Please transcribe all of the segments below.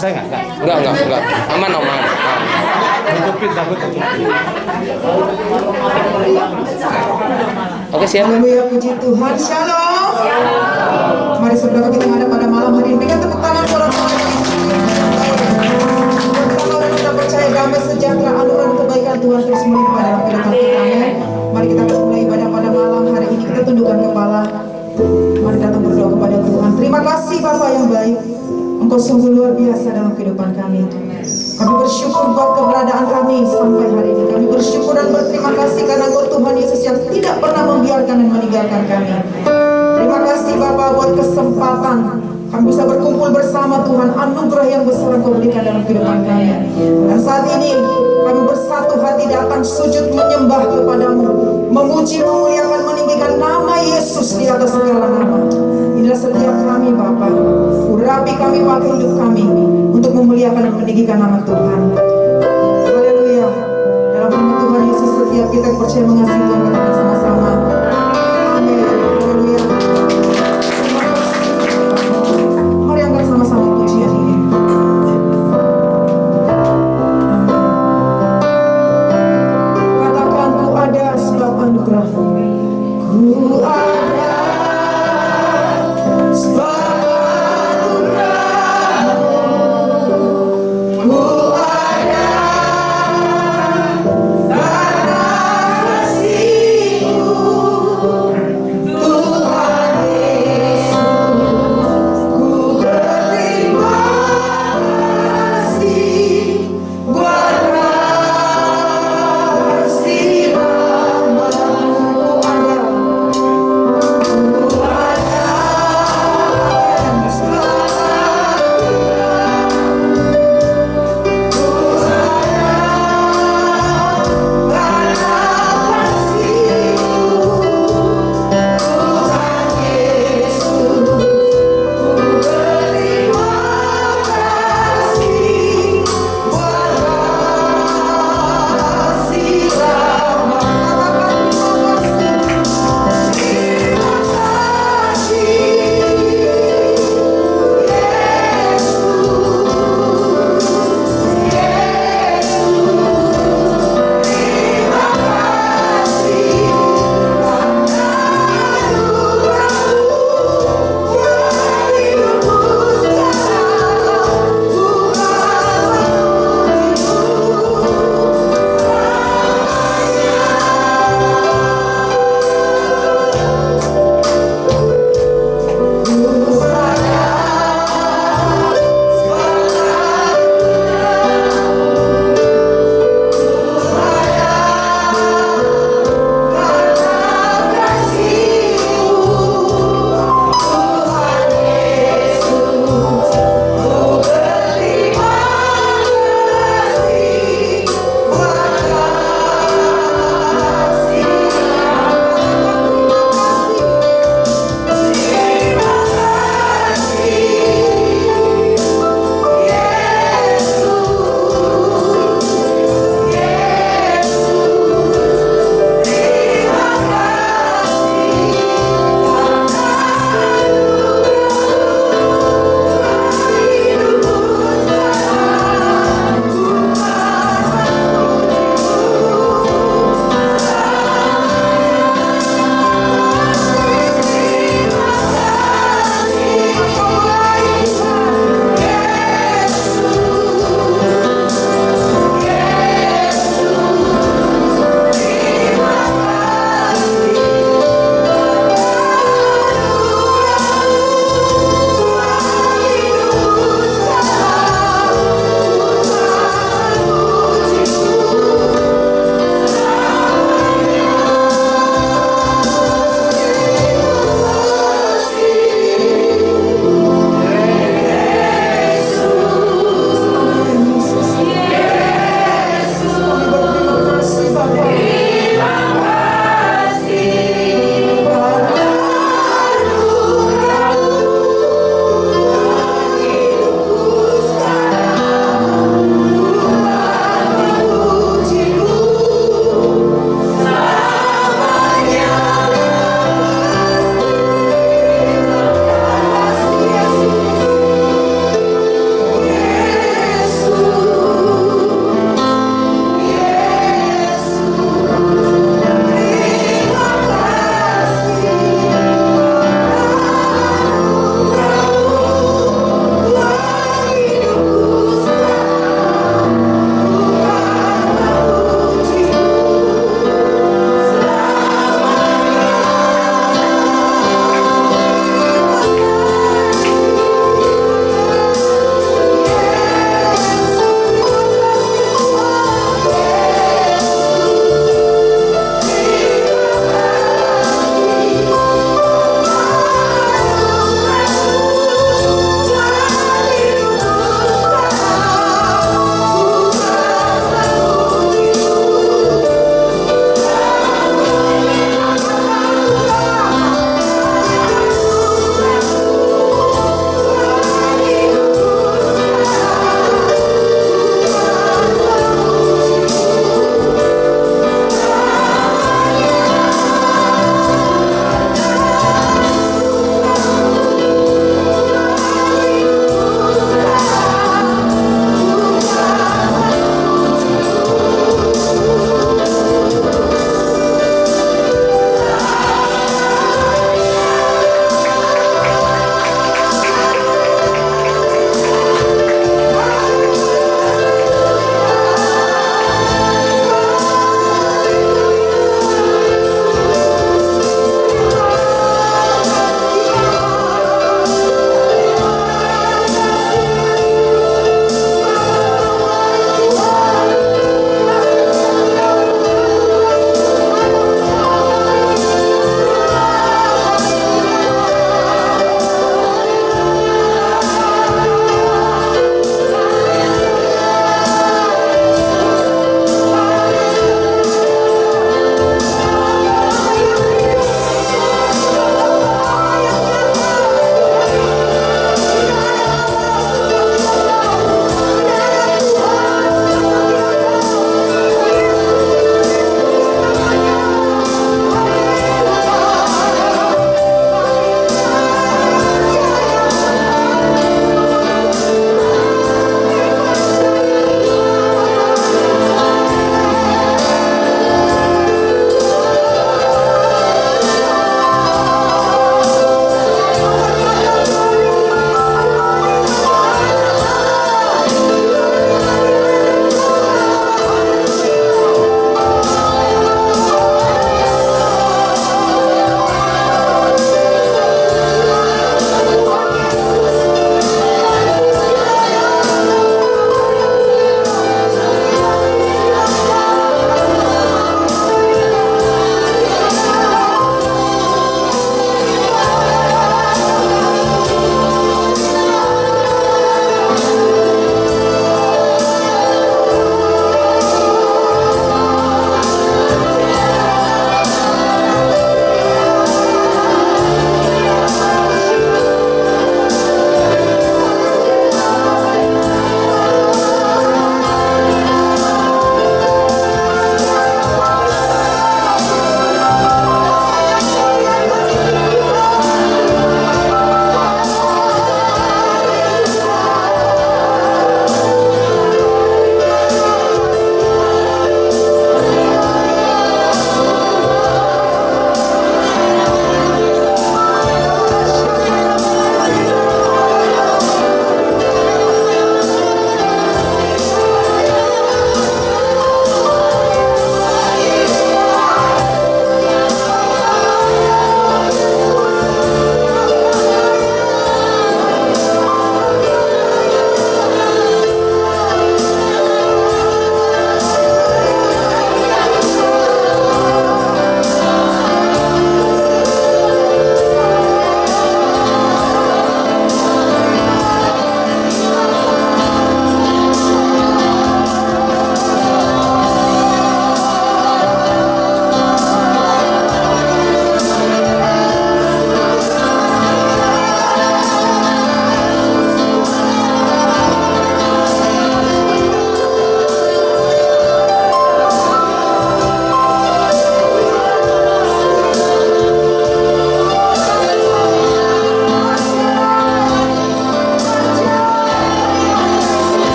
saya enggak? Enggak. Aman. Takut. Oke, siap. Haleluya, puji Tuhan. Shalom. Mari saudara kita yang ada pada malam hari ini, berikan tepuk tangan sorak-sorai bagi Tuhan. Kita sudah percaya damai sejahtera anugerah dan kebaikan Tuhan terus melimpah dalam kehidupan kita. Mari kita mulai ibadah pada malam hari ini. Kita tundukkan kepala. Mari datang berdoa kepada Tuhan. Terima kasih Bapa yang baik. Engkau sungguh luar biasa dalam kehidupan kami. Kami bersyukur buat keberadaan kami sampai hari ini. Kami bersyukur dan berterima kasih karena Engkau Tuhan Yesus yang tidak pernah membiarkan dan meninggalkan kami. Terima kasih Bapa buat kesempatan kami bisa berkumpul bersama Tuhan. Anugerah yang besar Engkau berikan dalam kehidupan kami. Dan saat ini kami bersatu hati datang sujud menyembah kepadamu, memuji, memuliakan, meninggikan nama Yesus di atas segala nama. Inilah setiap kami Bapa. Urapi kami pakai hidup kami untuk memuliakan dan meninggikan nama Tuhan. Haleluya. Dalam nama Tuhan Yesus setiap kita yang percaya mengasihi Tuhan, katakan sama-sama. Amin. Haleluya. Terima kasih. Mari angkat sama-sama pujian ini. Katakan ku ada sebab anugerah. Ku ada sebab anugerah. Ku ada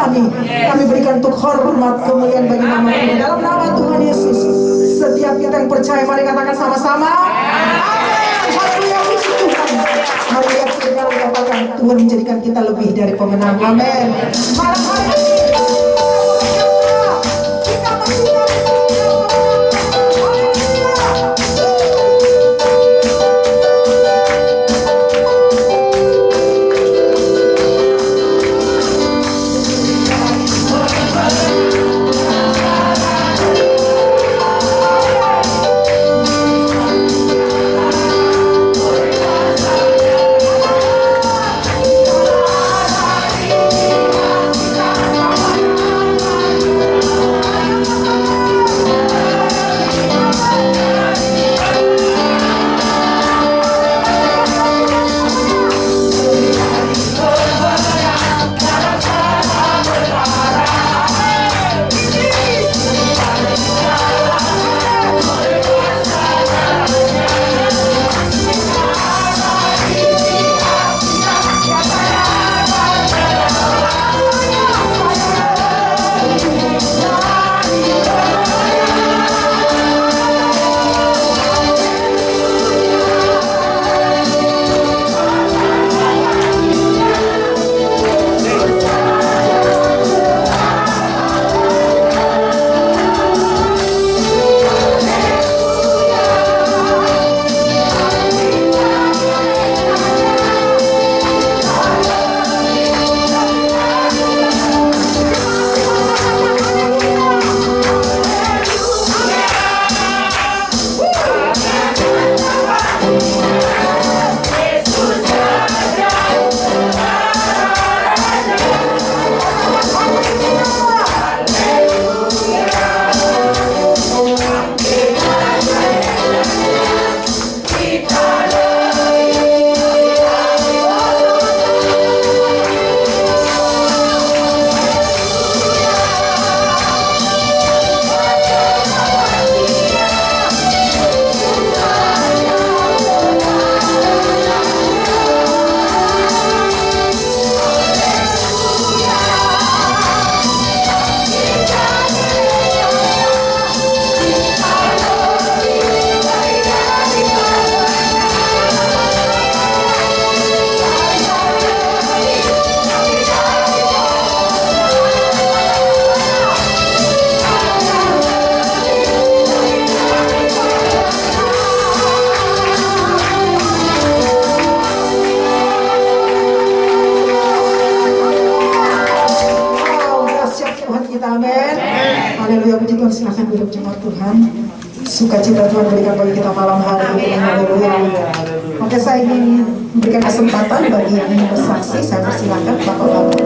Kami berikan untuk hormat kemuliaan bagi nama Tuhan. Dalam nama Tuhan Yesus, setiap kita yang percaya, mari katakan sama-sama. Haleluya, puji Tuhan. Mari lihat kita katakan, Tuhan menjadikan kita lebih dari pemenang. Amin. Malam hari ini kita masih haleluya, puji Tuhan. Silahkan duduk jemaat Tuhan. Sukacita Tuhan berikan bagi kita malam hari ini. Haleluya. Oke, saya ingin memberikan kesempatan bagi yang ingin bersaksi. Saya persilakan Bapak-bapak.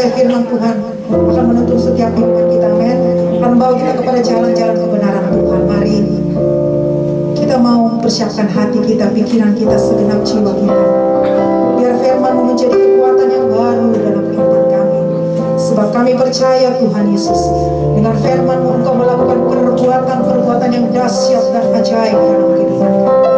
percaya firman Tuhan akan menuntun setiap kehidupan kita, amin. Akan membawa kita kepada jalan-jalan kebenaran Tuhan. Mari kita mau persiapkan hati kita, pikiran kita, segenap jiwa kita, biar firman-Mu menjadi kekuatan yang baru dalam kehidupan kami. Sebab kami percaya Tuhan Yesus, dengan firman-Mu Engkau melakukan perbuatan-perbuatan yang dahsyat dan ajaib dalam kehidupan kami.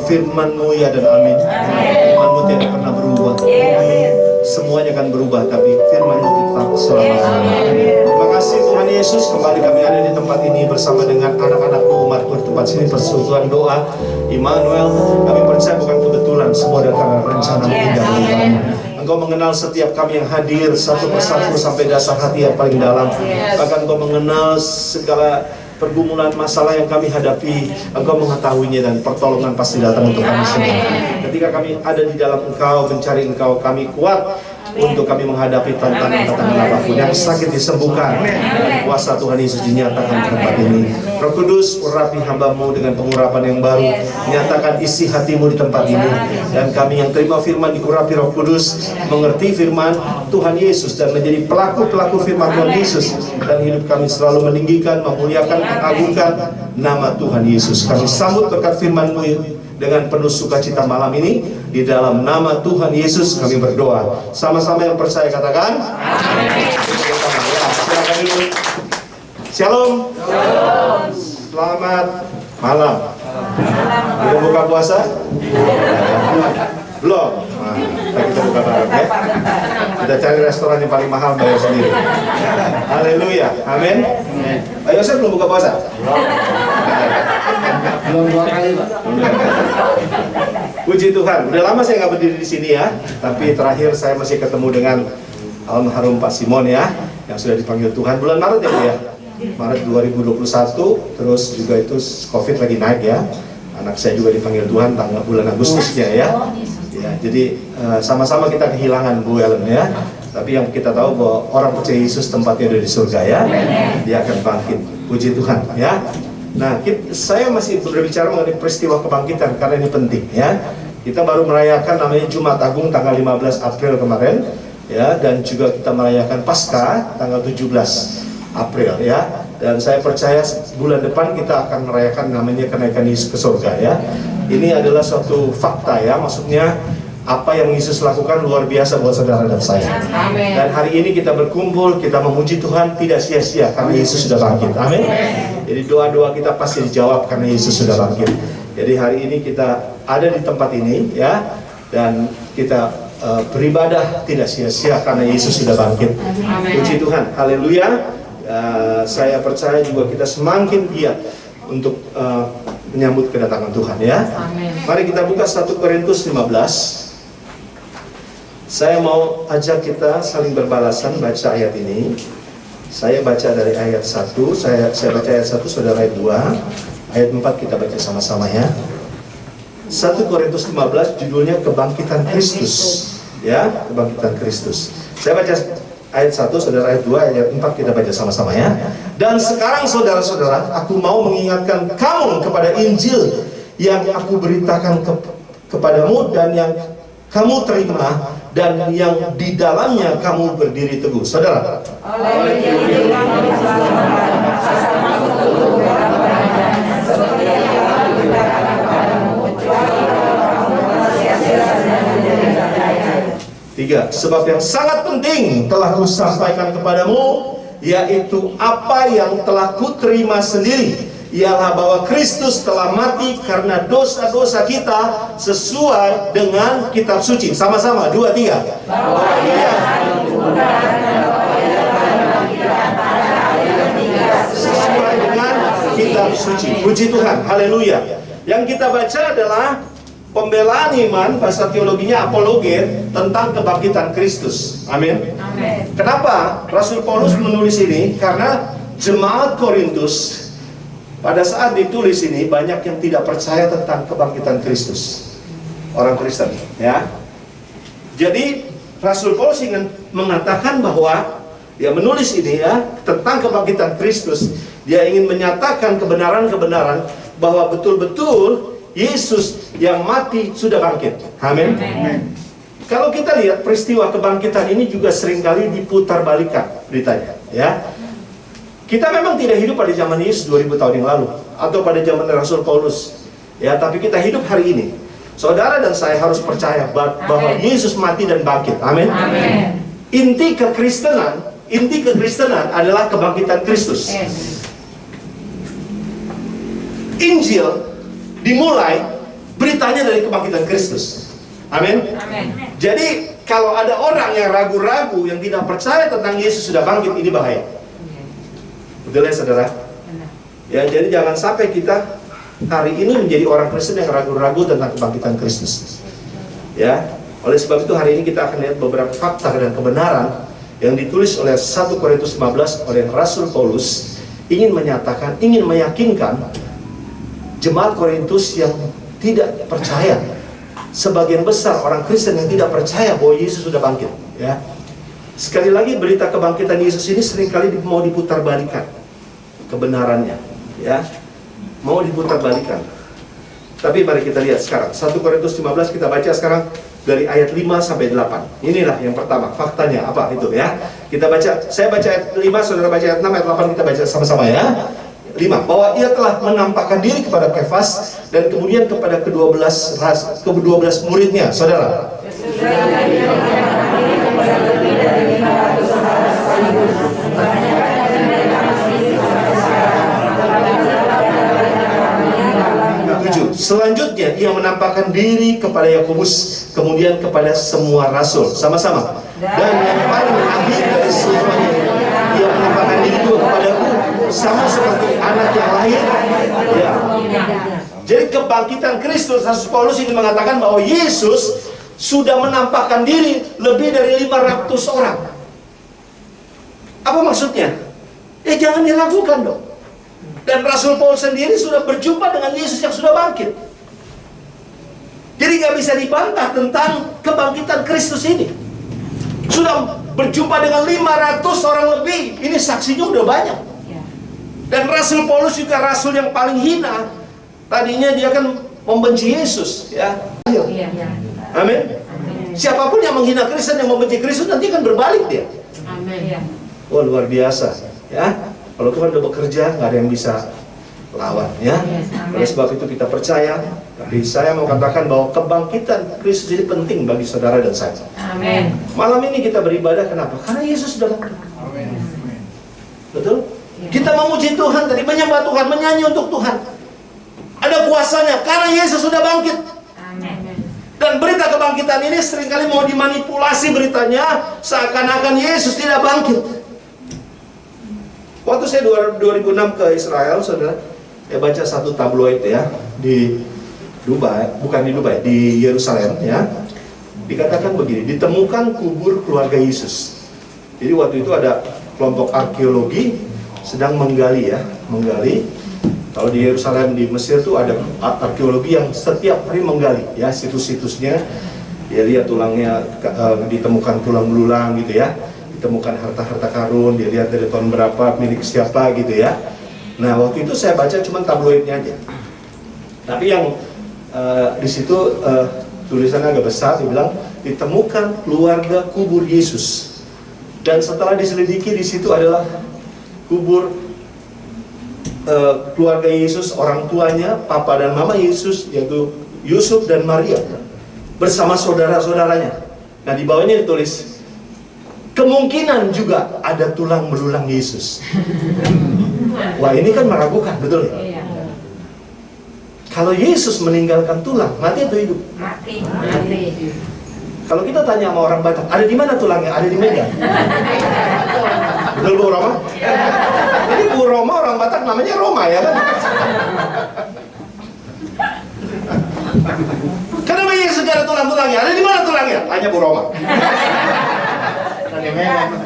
Firman-Mu ya dan amin. Firman-Mu tidak pernah berubah. Semuanya akan berubah, tapi firman-Mu tetap selama-lamanya. Terima kasih Tuhan Yesus, kembali kami ada di tempat ini bersama dengan anak-anak-Mu, umat-Mu di tempat sini, persekutuan doa Immanuel. Kami percaya bukan kebetulan, semua dari karena rencana-Mu indah bagi kami. Engkau mengenal setiap kami yang hadir satu persatu sampai dasar hati yang paling dalam. Bahkan Engkau mengenal segala pergumulan masalah yang kami hadapi. Engkau mengetahuinya dan pertolongan pasti datang untuk kami semua. Ketika kami ada di dalam Engkau, mencari Engkau, kami kuat untuk kami menghadapi tantangan-tantangan apapun. Yang sakit disembuhkan, kuasa Tuhan Yesus dinyatakan di tempat ini. Roh Kudus, urapi hamba-Mu dengan pengurapan yang baru, nyatakan isi hati-Mu di tempat ini. Dan kami yang terima firman diurapi Roh Kudus, mengerti firman Tuhan Yesus dan menjadi pelaku-pelaku firman Tuhan Yesus, dan hidup kami selalu meninggikan, memuliakan, mengagungkan nama Tuhan Yesus. Kami sambut berkat firman-Mu dengan penuh sukacita malam ini. Di dalam nama Tuhan Yesus kami berdoa. Sama-sama yang percaya katakan amin. Ya, silakan dulu. Shalom. Selamat malam. Sudah buka puasa? Belum? Nah, kita buka bareng ya. Kita cari restoran yang paling mahal, bayar sendiri. Haleluya. Amin. Ayo, saya belum buka puasa? Belum 2 kali, Pak. Puji Tuhan. Udah lama saya nggak berdiri di sini ya. Tapi terakhir saya masih ketemu dengan almarhum Pak Simon ya, yang sudah dipanggil Tuhan bulan Maret ya Bu ya. Maret 2021. Terus juga itu COVID lagi naik ya. Anak saya juga dipanggil Tuhan tanggal bulan Agustusnya ya. Ya, jadi sama-sama kita kehilangan Bu Ellen ya. Tapi yang kita tahu bahwa orang percaya Yesus tempatnya ada di surga ya. Dia akan bangkit. Puji Tuhan ya. Nah, saya masih berbicara mengenai peristiwa kebangkitan karena ini penting ya. Kita baru merayakan namanya Jumat Agung tanggal 15 April kemarin ya, dan juga kita merayakan Paskah tanggal 17 April ya. Dan saya percaya bulan depan kita akan merayakan namanya kenaikan Yesus ke surga ya. Ini adalah suatu fakta ya, maksudnya apa yang Yesus lakukan luar biasa buat saudara dan saya. Amen. Dan hari ini kita berkumpul, kita memuji Tuhan tidak sia-sia karena Yesus sudah bangkit. Amin. Jadi doa-doa kita pasti dijawab karena Yesus sudah bangkit. Jadi hari ini kita ada di tempat ini ya, dan kita beribadah tidak sia-sia karena Yesus sudah bangkit. Amen. Puji Tuhan. Haleluya. Saya percaya juga kita semakin giat untuk menyambut kedatangan Tuhan ya. Amen. Mari kita buka 1 Korintus 15. Saya mau ajak kita saling berbalasan baca ayat ini. Saya baca dari ayat 1, saya baca ayat 1, saudara ayat 2. Ayat 4 kita baca sama-sama ya. 1 Korintus 15 judulnya Kebangkitan Kristus. Ya, Kebangkitan Kristus. Saya baca ayat 1, saudara ayat 2, ayat 4 kita baca sama-sama ya. Dan sekarang saudara-saudara, aku mau mengingatkan kamu kepada Injil yang aku beritakan kepadamu dan yang kamu terima dan yang di dalamnya kamu berdiri teguh. Saudara, tiga, sebab yang sangat penting telah kusampaikan kepadamu, yaitu apa yang telah kuterima sendiri, ialah bahwa Kristus telah mati karena dosa-dosa kita sesuai dengan kitab suci. Sama-sama, 2, 3. Bahwa Dia sesuai dengan kitab suci. Puji Tuhan, haleluya. Yang kita baca adalah pembelaan iman, bahasa teologinya apologet, tentang kebangkitan Kristus. Amin. Kenapa Rasul Paulus menulis ini? Karena jemaat Korintus pada saat ditulis ini banyak yang tidak percaya tentang kebangkitan Kristus, orang Kristen ya. Jadi Rasul Paulus ingin mengatakan bahwa dia menulis ini ya tentang kebangkitan Kristus. Dia ingin menyatakan kebenaran-kebenaran bahwa betul-betul Yesus yang mati sudah bangkit. Amin. Kalau kita lihat peristiwa kebangkitan ini juga seringkali diputarbalikkan beritanya ya. Kita memang tidak hidup pada zaman Yesus 2000 tahun yang lalu atau pada zaman Rasul Paulus ya, tapi kita hidup hari ini. Saudara dan saya harus percaya bahwa Yesus mati dan bangkit. Amin. Inti kekristenan adalah kebangkitan Kristus. Injil dimulai beritanya dari kebangkitan Kristus. Amin. Jadi kalau ada orang yang ragu-ragu, yang tidak percaya tentang Yesus sudah bangkit, ini bahaya. Betul ya saudara? Ya, jadi jangan sampai kita hari ini menjadi orang Kristen yang ragu-ragu tentang kebangkitan Kristus. Ya, oleh sebab itu hari ini kita akan lihat beberapa fakta dan kebenaran yang ditulis oleh 1 Korintus 15 oleh Rasul Paulus, ingin menyatakan, ingin meyakinkan jemaat Korintus yang tidak percaya sebagian besar orang Kristen yang tidak percaya bahwa Yesus sudah bangkit, ya. Sekali lagi, berita kebangkitan Yesus ini seringkali mau diputarbalikan kebenarannya, ya. Mau diputarbalikan. Tapi mari kita lihat sekarang 1 Korintus 15, kita baca sekarang dari ayat 5 sampai 8. Inilah yang pertama, faktanya apa itu, ya. Kita baca, saya baca ayat 5, saudara baca ayat 6, ayat 8, kita baca sama-sama, ya. 5, bahwa ia telah menampakkan diri kepada Kefas dan kemudian kepada ke-12 muridnya, saudara. Selanjutnya ia menampakkan diri kepada Yakobus, kemudian kepada semua rasul, sama-sama. Dan yang paling akhir dari semuanya, ia menampakkan diri juga kepadaku, sama seperti anak yang lahir, ya. Jadi kebangkitan Kristus, Rasul Paulus ini mengatakan bahwa Yesus sudah menampakkan diri lebih dari 500 orang. Apa maksudnya? Ya jangan diragukan dong. Dan Rasul Paulus sendiri sudah berjumpa dengan Yesus yang sudah bangkit. Jadi nggak bisa dibantah tentang kebangkitan Kristus ini. Sudah berjumpa dengan 500 orang lebih. Ini saksinya udah banyak. Dan Rasul Paulus juga rasul yang paling hina. Tadinya dia kan membenci Yesus, ya. Amin. Siapapun yang menghina Kristen, yang membenci Kristus, nanti akan berbalik dia. Amin. Wah, luar biasa, ya. Kalau Tuhan udah bekerja, nggak ada yang bisa lawan, ya. Oleh sebab itu kita percaya. Tapi saya mau katakan bahwa kebangkitan Kristus ini penting bagi saudara dan saya. Amin. Malam ini kita beribadah, kenapa? Karena Yesus sudah bangkit. Betul? Kita memuji Tuhan tadi, menyembah Tuhan, menyanyi untuk Tuhan. Ada kuasanya karena Yesus sudah bangkit. Amin. Dan berita kebangkitan ini seringkali mau dimanipulasi beritanya seakan-akan Yesus tidak bangkit. Waktu saya 2006 ke Israel, saudara, saya baca satu tabloid, ya, di Dubai, bukan di Dubai, di Yerusalem, ya. Dikatakan begini, ditemukan kubur keluarga Yesus. Jadi waktu itu ada kelompok arkeologi sedang menggali, ya, menggali. Kalau di Yerusalem, di Mesir tuh ada arkeologi yang setiap hari menggali, ya, situs-situsnya. Dia lihat tulangnya, ditemukan tulang belulang gitu, ya. Ditemukan harta-harta karun, dia lihat dari tahun berapa, milik siapa gitu, ya. Nah, waktu itu saya baca cuma tabloidnya aja. Tapi yang di situ tulisannya agak besar, dia bilang ditemukan keluarga kubur Yesus. Dan setelah diselidiki, di situ adalah kubur keluarga Yesus, orang tuanya, papa dan mama Yesus, yaitu Yusuf dan Maria, bersama saudara-saudaranya. Nah, di bawahnya ditulis, kemungkinan juga ada tulang belulang Yesus. Wah, ini kan meragukan, betul ya? Kalau Yesus meninggalkan tulang, mati atau hidup? Mati. Kalau kita tanya sama orang Batak, ada di mana tulangnya? Ada di meja. Betul Bu Roma? Jadi Bu Roma orang Batak namanya Roma, ya kan? Kenapa Yesus gak ada tulang-tulangnya? Ada di mana tulangnya? Tanya Bu Roma.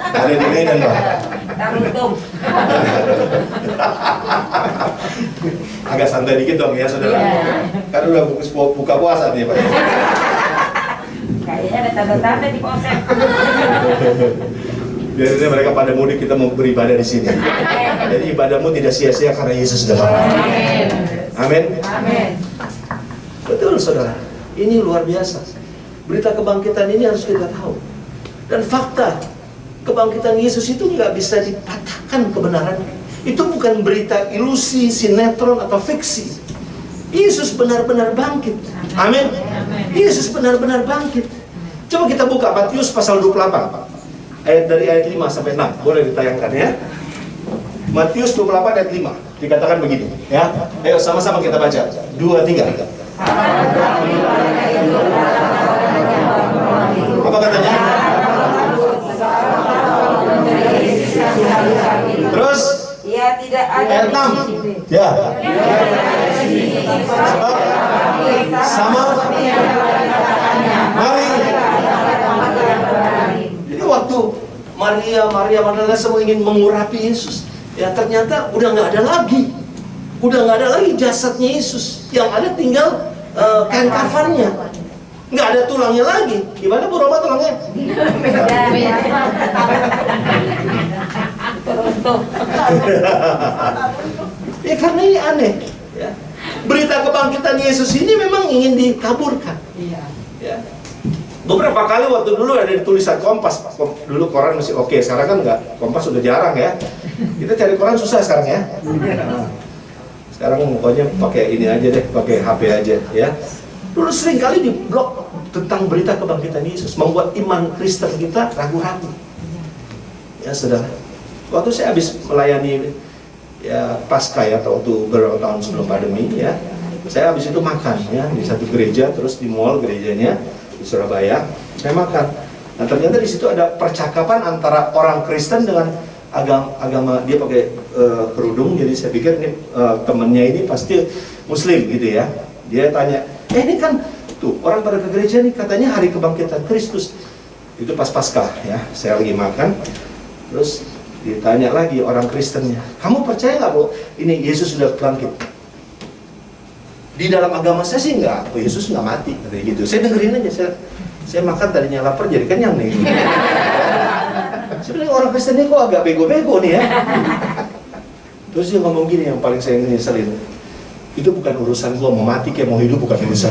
Ada di Medan, Pak. Agak santai dikit dong, ya saudara. Kan udah buka puasa nih, Pak. Kayaknya ada tanda-tanda di polsek. Biasanya mereka pada mudik, kita mau beribadah di sini. Jadi ibadahmu tidak sia-sia karena Yesus sudah bangkit. Amin. Amin. Betul, saudara. Ini luar biasa. Berita kebangkitan ini harus kita tahu. Dan fakta kebangkitan Yesus itu nggak bisa dipatahkan kebenarannya. Itu bukan berita ilusi, sinetron, atau fiksi. Yesus benar-benar bangkit. Amin. Yesus benar-benar bangkit. Coba kita buka Matius pasal 28. Dari ayat 5 sampai 6. Boleh ditayangkan, ya. Matius 28 ayat 5. Dikatakan begini, ya. Ayo sama-sama kita baca. 2, 3. Apa katanya? Terus Dia tidak ada ayat 6. Ya. Sebab sama mari. Jadi waktu Maria Magdalena semua ingin mengurapi Yesus, ya ternyata udah nggak ada lagi. Udah nggak ada lagi jasadnya Yesus. Yang ada tinggal kain kafannya. nggak ada tulangnya lagi. Gimana Bu Roma tulangnya? Teruntuk. Ya karena ini aneh. Ya. Berita kebangkitan Yesus ini memang ingin dikaburkan. Iya. Ya. Beberapa kali waktu dulu ada di tulisan Kompas. Dulu koran masih oke, sekarang kan enggak. Kompas udah jarang ya. Kita cari koran susah sekarang ya. Sekarang pokoknya pakai ini aja deh, pakai HP aja ya. Dulu sering kali di blog tentang berita kebangkitan Yesus, membuat iman Kristen kita ragu-ragu. Ya saudara, waktu saya habis melayani ya Paskah ya, waktu beberapa tahun sebelum pandemi ya, saya habis itu makan ya di satu gereja, terus di mall gerejanya di Surabaya, saya makan. Nah ternyata di situ ada percakapan antara orang Kristen dengan agama dia pakai kerudung, jadi saya pikir ini temennya ini pasti Muslim gitu ya. Dia tanya, ini kan tuh orang pada ke gereja nih katanya hari kebangkitan Kristus. Itu pas Paskah ya, saya lagi makan, terus ditanya lagi orang Kristennya, kamu percaya nggak Bu, ini Yesus sudah bangkit? Di dalam agama saya sih nggak, Yesus nggak mati, kayak gitu. Saya dengerin aja, saya makan tadinya lapar jadi kenyang nih. Sebenarnya orang Kristen ini kok agak bego-bego nih ya. Terus dia ngomong gini yang paling saya nyeselin, itu bukan urusan gua, mau mati kayak mau hidup bukan urusan.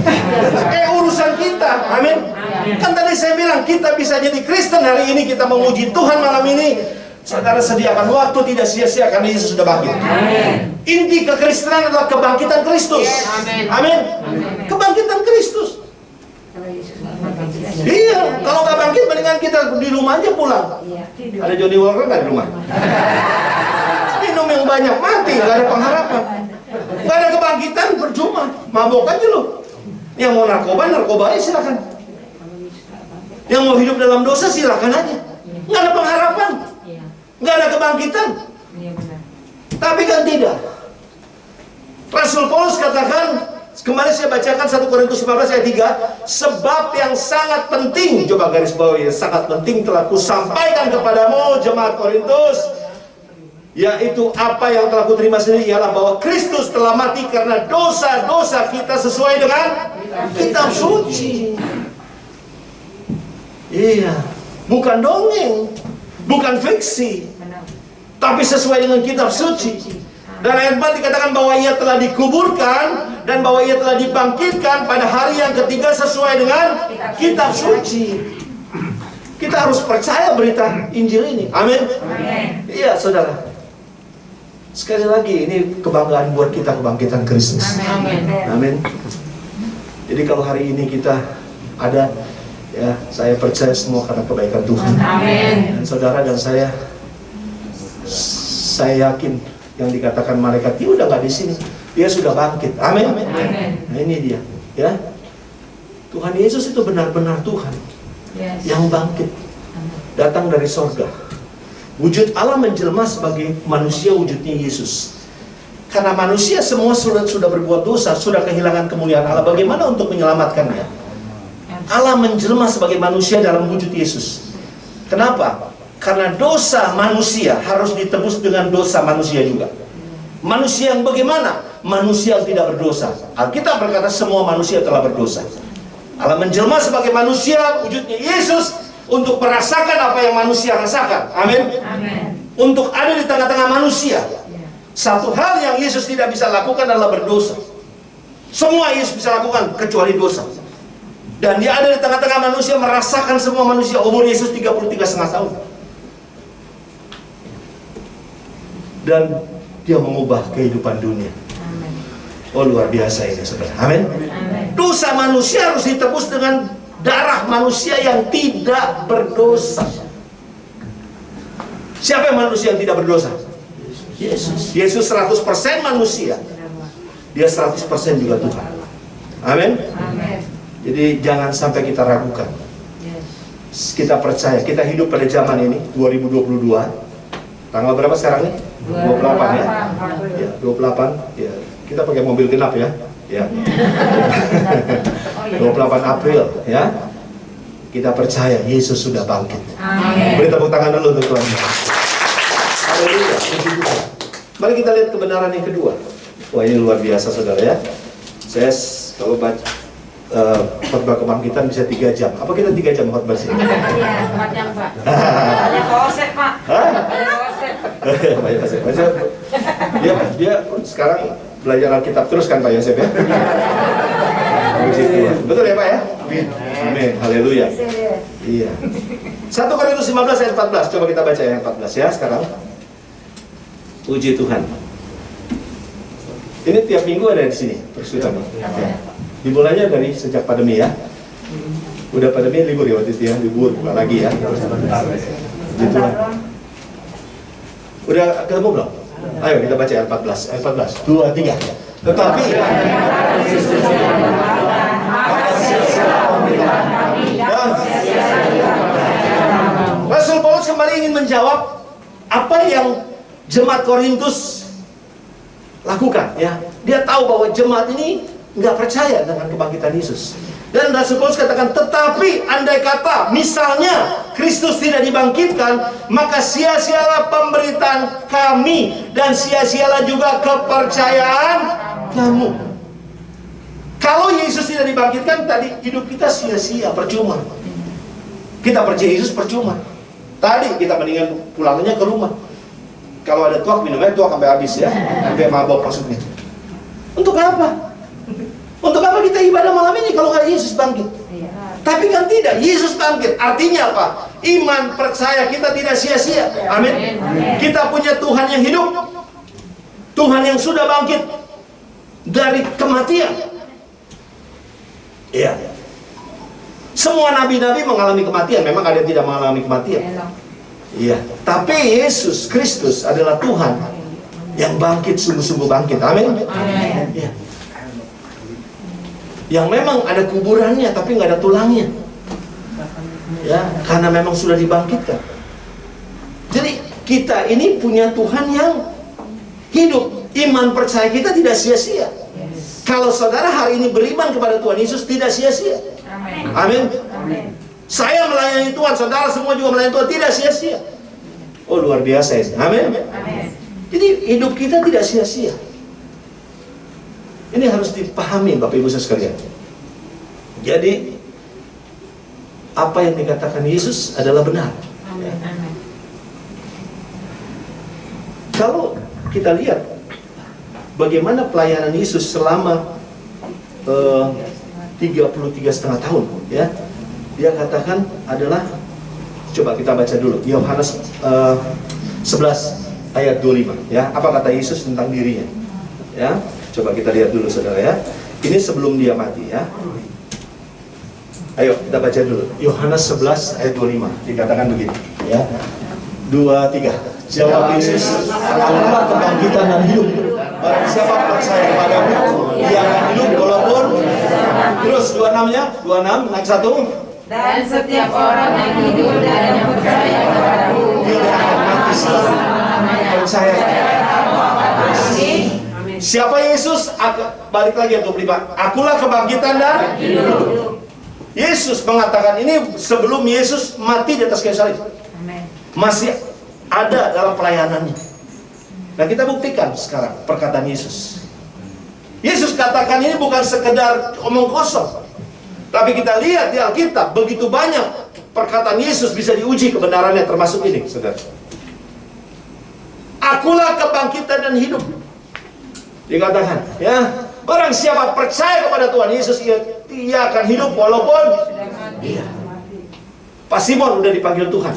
Urusan kita, amin. Kan tadi saya bilang kita bisa jadi Kristen hari ini, kita menguji Tuhan malam ini. Saudara sediakan waktu, tidak sia-sia karena Yesus sudah bangkit. Inti kekristenan adalah kebangkitan Kristus. Amin. Kebangkitan Kristus. Iya, kalau nggak bangkit mendingan kita di rumah aja pulang. Ada Johnny Walker nggak di rumah? Minum yang banyak, mati, nggak ada pengharapan. Nggak ada kebangkitan, percuma. Mabok aja lo. Yang mau narkoba aja silakan. Yang mau hidup dalam dosa silakan aja. Nggak ada pengharapan, nggak ada kebangkitan. Tapi kan tidak. Rasul Paulus katakan, kemarin saya bacakan 1 Korintus 15 ayat 3, sebab yang sangat penting, coba garis bawahi, sangat penting telah kusampaikan kepadamu jemaat Korintus, yaitu apa yang telah kuterima sendiri, ialah bahwa Kristus telah mati karena dosa-dosa kita sesuai dengan kitab suci. Iya, bukan dongeng, bukan fiksi, tapi sesuai dengan kitab suci. Dan ayat 4 dikatakan bahwa ia telah dikuburkan dan bahwa ia telah dibangkitkan pada hari yang ketiga sesuai dengan kitab suci. Kita harus percaya berita Injil ini. Amin. Iya saudara. Sekali lagi ini kebanggaan buat kita, kebangkitan Kristus. Amin. Jadi kalau hari ini kita ada, ya saya percaya semua karena kebaikan Tuhan. Dan saudara dan saya yakin yang dikatakan malaikat dia udah nggak di sini, dia sudah bangkit. Amin. Nah ini dia, ya. Tuhan Yesus itu benar-benar Tuhan yang bangkit, datang dari sorga. Wujud Allah menjelma sebagai manusia, wujudnya Yesus. Karena manusia semua sudah berbuat dosa, sudah kehilangan kemuliaan Allah. Bagaimana untuk menyelamatkannya? Allah menjelma sebagai manusia dalam wujud Yesus. Kenapa? Karena dosa manusia harus ditebus dengan dosa manusia juga. Manusia yang bagaimana? Manusia yang tidak berdosa. Alkitab berkata semua manusia telah berdosa. Allah menjelma sebagai manusia, wujudnya Yesus, untuk merasakan apa yang manusia rasakan. Amin. Untuk ada di tengah-tengah manusia. Satu hal yang Yesus tidak bisa lakukan adalah berdosa. Semua Yesus bisa lakukan kecuali dosa. Dan dia ada di tengah-tengah manusia, merasakan semua manusia. Umur Yesus 33,5 tahun. Dan dia mengubah kehidupan dunia. Oh luar biasa ini saudara. Amin. Dosa manusia harus ditebus dengan darah manusia yang tidak berdosa. Siapa yang manusia yang tidak berdosa? Yesus. Yesus 100% manusia. Dia 100% juga Tuhan. Amin. Jadi jangan sampai kita ragukan. Kita percaya, kita hidup pada zaman ini 2022. Tanggal berapa sekarang nih? 28 ya? Ya, 28. Ya, kita pakai mobil genap ya. Ya. 28 April ya. Kita percaya Yesus sudah bangkit. Beri tepuk tangan dulu untuk Tuhan. Haleluya. Mari kita lihat kebenaran yang kedua. Wah, ini luar biasa saudara ya. Saya kalau baca khotbah kebangkitan bisa 3 jam. Apa kita 3 jam khotbah sih? Iya, 4 jam, Pak. Ada kosek, Pak. Hah? Ada kosek. Pak Yosef, dia sekarang belajar Alkitab terus kan Pak Yosef ya? Puji Tuhan. Betul ya Pak ya? Amin. Haleluya. Iya. 1 Korintus 15 ayat 14. Coba kita baca ayat 14 ya sekarang. Puji Tuhan. Ini tiap minggu ada di sini persekutuan. Ya. Dimulainya dari sejak pandemi ya. Udah pandemi libur ya waktu itu ya, libur bukan lagi ya. Puji Tuhan. Udah ketemu belum? Ayo kita baca ayat 14. Ayat 14. 2, 3. Tetapi Rasul Paulus kembali ingin menjawab apa yang jemaat Korintus lakukan ya. Dia tahu bahwa jemaat ini nggak percaya dengan kebangkitan Yesus. Dan Rasul Paulus katakan, tetapi andai kata misalnya Kristus tidak dibangkitkan, maka sia-sialah pemberitaan kami dan sia-sialah juga kepercayaan kamu. Kalau Yesus tidak dibangkitkan, tadi hidup kita sia-sia, percuma. Kita percaya Yesus percuma. Tadi kita mendingan pulangnya ke rumah. Kalau ada tuak, minumnya tuak sampai habis ya, sampai mabok maksudnya. Untuk apa? Untuk apa kita ibadah malam ini kalau nggak Yesus bangkit? Tapi kan tidak, Yesus bangkit. Artinya apa? Iman percaya kita tidak sia-sia. Amin. Kita punya Tuhan yang hidup, Tuhan yang sudah bangkit dari kematian. Iya. Semua nabi-nabi mengalami kematian. Memang ada yang tidak mengalami kematian. Iya. Tapi Yesus Kristus adalah Tuhan yang bangkit, sungguh-sungguh bangkit. Amin. Iya. Yang memang ada kuburannya tapi nggak ada tulangnya, ya, karena memang sudah dibangkitkan. Jadi kita ini punya Tuhan yang hidup. Iman percaya kita tidak sia-sia. Kalau saudara hari ini beriman kepada Tuhan Yesus, tidak sia-sia. Amin. Saya melayani Tuhan, saudara semua juga melayani Tuhan, tidak sia-sia. Oh luar biasa ya. Amin. Jadi hidup kita tidak sia-sia. Ini harus dipahami Bapak Ibu sekalian. Jadi apa yang dikatakan Yesus adalah benar. Ya. Kalau kita lihat bagaimana pelayanan Yesus selama 33,5 tahun, ya, dia katakan adalah, coba kita baca dulu Yohanes 11 ayat 25, ya. Apa kata Yesus tentang dirinya? Ya. Coba kita lihat dulu saudara ya. Ini sebelum dia mati ya. Ayo kita baca dulu Yohanes 11 ayat 25. Dikatakan begini ya. 2, 3. Jawab Yesus, "Akulah kebangkitan dan hidup. Barang siapa percaya kepadaku, ia akan hidup walaupun." Terus 26-nya, 26 naik 1. Dan setiap orang yang hidup dan yang percaya kepadaku Tidak akan mati selamanya. Percaya. Siapa Yesus? Balik lagi ya 25. Akulah kebangkitan dan hidup. Yesus mengatakan ini sebelum Yesus mati di atas kayu salib. Masih ada dalam pelayanannya. Nah kita buktikan sekarang perkataan Yesus. Yesus katakan ini bukan sekedar omong kosong. Tapi kita lihat di Alkitab begitu banyak perkataan Yesus bisa diuji kebenarannya, termasuk ini, saudara. Akulah kebangkitan dan hidup. Dikatakan, ya, barang siapa percaya kepada Tuhan Yesus, ia akan hidup walaupun iya. Pak Simon udah dipanggil Tuhan,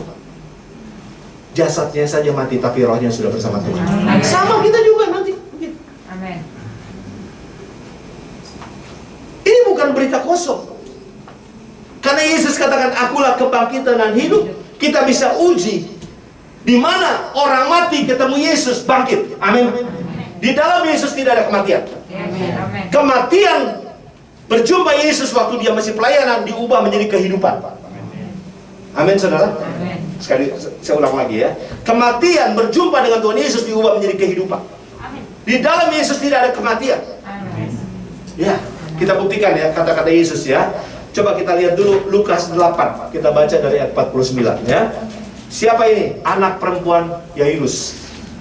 jasadnya saja mati tapi rohnya sudah bersama Tuhan. Sama kita juga nanti. Amin. Ini bukan berita kosong. Karena Yesus katakan akulah kebangkitan dan hidup. Kita bisa uji di mana orang mati ketemu Yesus bangkit. Amin. Di dalam Yesus tidak ada kematian. Kematian berjumpa Yesus waktu dia masih pelayanan diubah menjadi kehidupan. Amin saudara. Sekali saya ulang lagi ya. Kematian berjumpa dengan Tuhan Yesus diubah menjadi kehidupan. Di dalam Yesus tidak ada kematian. Ya, kita buktikan ya kata-kata Yesus ya. Coba kita lihat dulu Lukas 8. Kita baca dari ayat 49 ya. Siapa ini? Anak perempuan Yairus.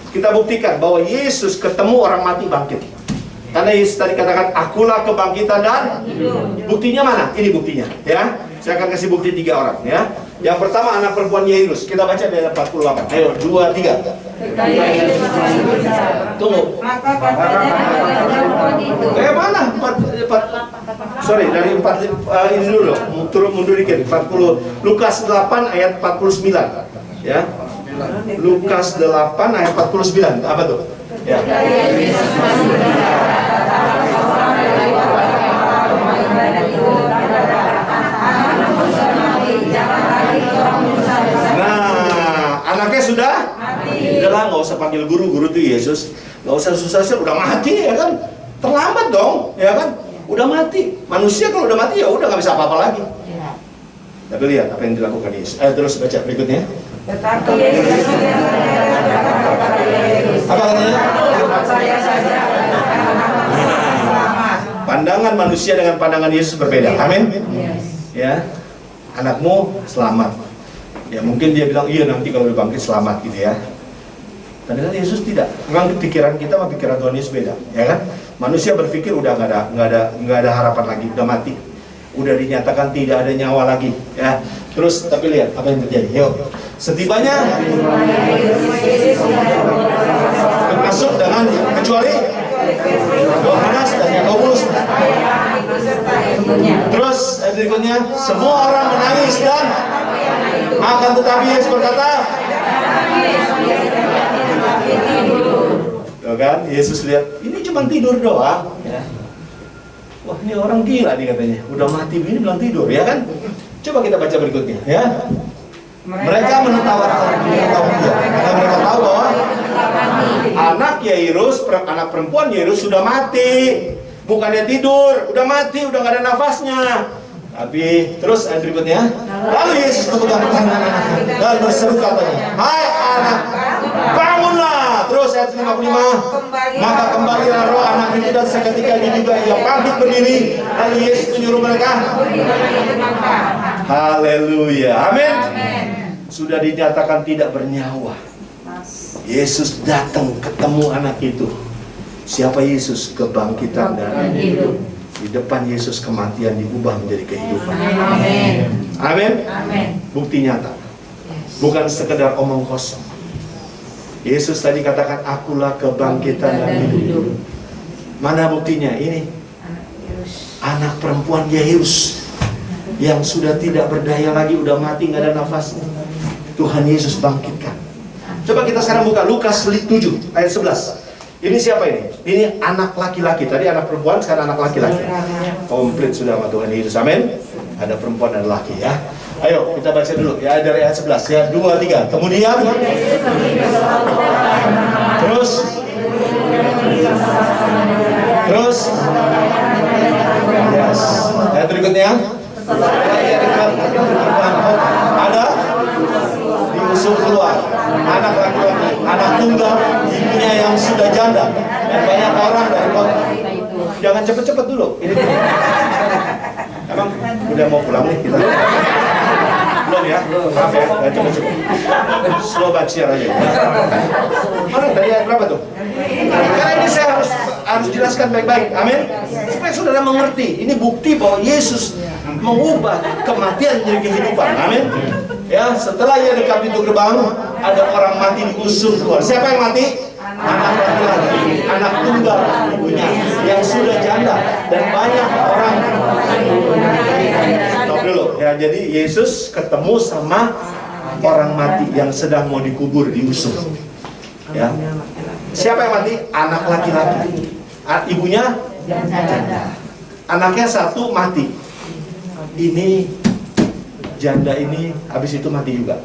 Kita buktikan bahwa Yesus ketemu orang mati bangkit. Karena Yesus tadi katakan, akulah kebangkitan dan buktinya mana? Ini buktinya, ya. Saya akan kasih bukti 3 orang, ya. Yang pertama anak perempuan Yairus. Kita baca dari 48. Ayo, 2, 3. Tunggu. Maka katanya perempuan itu. Mana? Sorry, dari 4 ini dulu. Mundur dikit. 40. Lukas 8 ayat 49. Ya. Lukas 8 ayat 49. Apa tuh? Ya. Nah, anaknya sudah mati. Udah lah, nggak usah panggil guru tuh Yesus. Nggak usah susah-susah, udah mati ya kan? Terlambat dong, ya kan? Udah mati. Manusia kalau udah mati ya udah nggak bisa apa-apa lagi. Tapi lihat apa yang dilakukan Yesus. Terus baca berikutnya. Tetapi Yesus Apa katanya? saya saja selamat. Pandangan manusia dengan pandangan Yesus berbeda. Amin. Ya, anakmu selamat. Ya mungkin dia bilang iya nanti kalau udah bangkit selamat gitu ya. Padahal Yesus tidak. Memang pikiran kita sama pikiran Tuhan Yesus beda, ya kan? Manusia berpikir udah nggak ada harapan lagi, udah mati, udah dinyatakan tidak ada nyawa lagi, ya. Terus tapi lihat apa yang terjadi. Yuk, setibanya termasuk dengan kecuali Yohanes dan Yakobus. Terus berikutnya semua orang menangis dan akan tetapi Yesus berkata, tuh kan, Yesus lihat ini cuma tidur doang. Ya. Wah ini orang gila nih katanya, udah mati begini bilang tidur, ya kan? Coba kita baca berikutnya, ya. Mereka menertawakan dia, karena mereka tahu bahwa anak Yairus, anak perempuan Yairus sudah mati, bukannya tidur, udah mati, udah nggak ada nafasnya. Tapi terus ayat berikutnya, lalu Yesus memegang tangan anaknya dan berseru katanya, hai anak, bangunlah. Terus ayat 55, maka kembalilah roh anak itu dan seketika itu juga ia bangkit berdiri. Lalu Yesus menyuruh mereka, haleluya, amin. Sudah dinyatakan tidak bernyawa. Yesus datang ketemu anak itu. Siapa Yesus? Kebangkitan dan hidup. Di depan Yesus kematian diubah menjadi kehidupan. Amin. Amin. Amin. Bukti nyata. Bukan sekedar omong kosong. Yesus tadi katakan akulah kebangkitan dan hidup. Mana buktinya? Ini anak perempuan Yairus yang sudah tidak berdaya lagi, udah mati, nggak ada nafasnya. Tuhan Yesus bangkitkan. Coba kita sekarang buka Lukas 7 ayat 11. Ini siapa ini? Ini anak laki-laki. Tadi anak perempuan, sekarang anak laki-laki. Komplit sudah sama Tuhan Yesus. Amin. Ada perempuan dan laki ya. Ayo kita baca dulu ya dari ayat 11 ya. 2, 3. Kemudian Terus yes. Ayat berikutnya. Ada diusung keluar anak laki-laki, anak tunggal, ibunya yang sudah janda, dan banyak orang dari kota. Jangan cepet-cepet dulu. Ini emang udah mau pulang nih kita? Belum ya? Maaf ya, jangan cepet-cepet. Slow baca aja. Mana tadi ayat berapa tuh? Karena ini saya harus jelaskan baik-baik. Amin. Supaya saudara mengerti. Ini bukti bahwa Yesus mengubah kematian menjadi kehidupan. Amin. Ya, setelah ia dekat pintu gerbang, ada orang mati diusung keluar. Siapa yang mati? Anak laki-laki, anak tunggal ibunya yang sudah janda, dan banyak orang. Stop dulu. Ya, jadi Yesus ketemu sama orang mati yang sedang mau dikubur, diusung. Ya. Siapa yang mati? Anak laki-laki. Ibunya janda. Anaknya satu mati. Ini janda ini habis itu mati juga.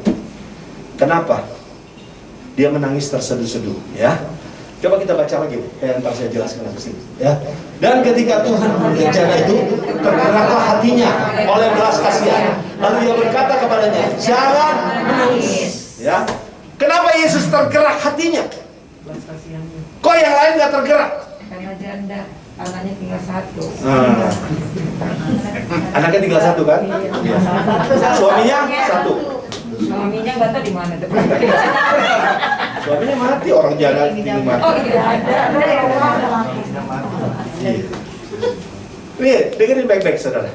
Kenapa? Dia menangis terseduh-seduh, ya. Coba kita baca lagi, ntar saya jelaskan di sini, ya. Dan ketika Tuhan melihat janda itu, tergeraklah hatinya oleh belas kasihan. Lalu ia berkata kepadanya, jangan menangis. Ya. Kenapa Yesus tergerak hatinya? Kok yang lain nggak tergerak? Karena janda, anaknya tinggal satu. Anaknya tinggal satu kan? Ya. Suaminya satu. Suaminya nggak tahu di mana. Suaminya mati, orang janda ini mati. Oh iya, ada yang Nih, dengerin baik-baik saudara.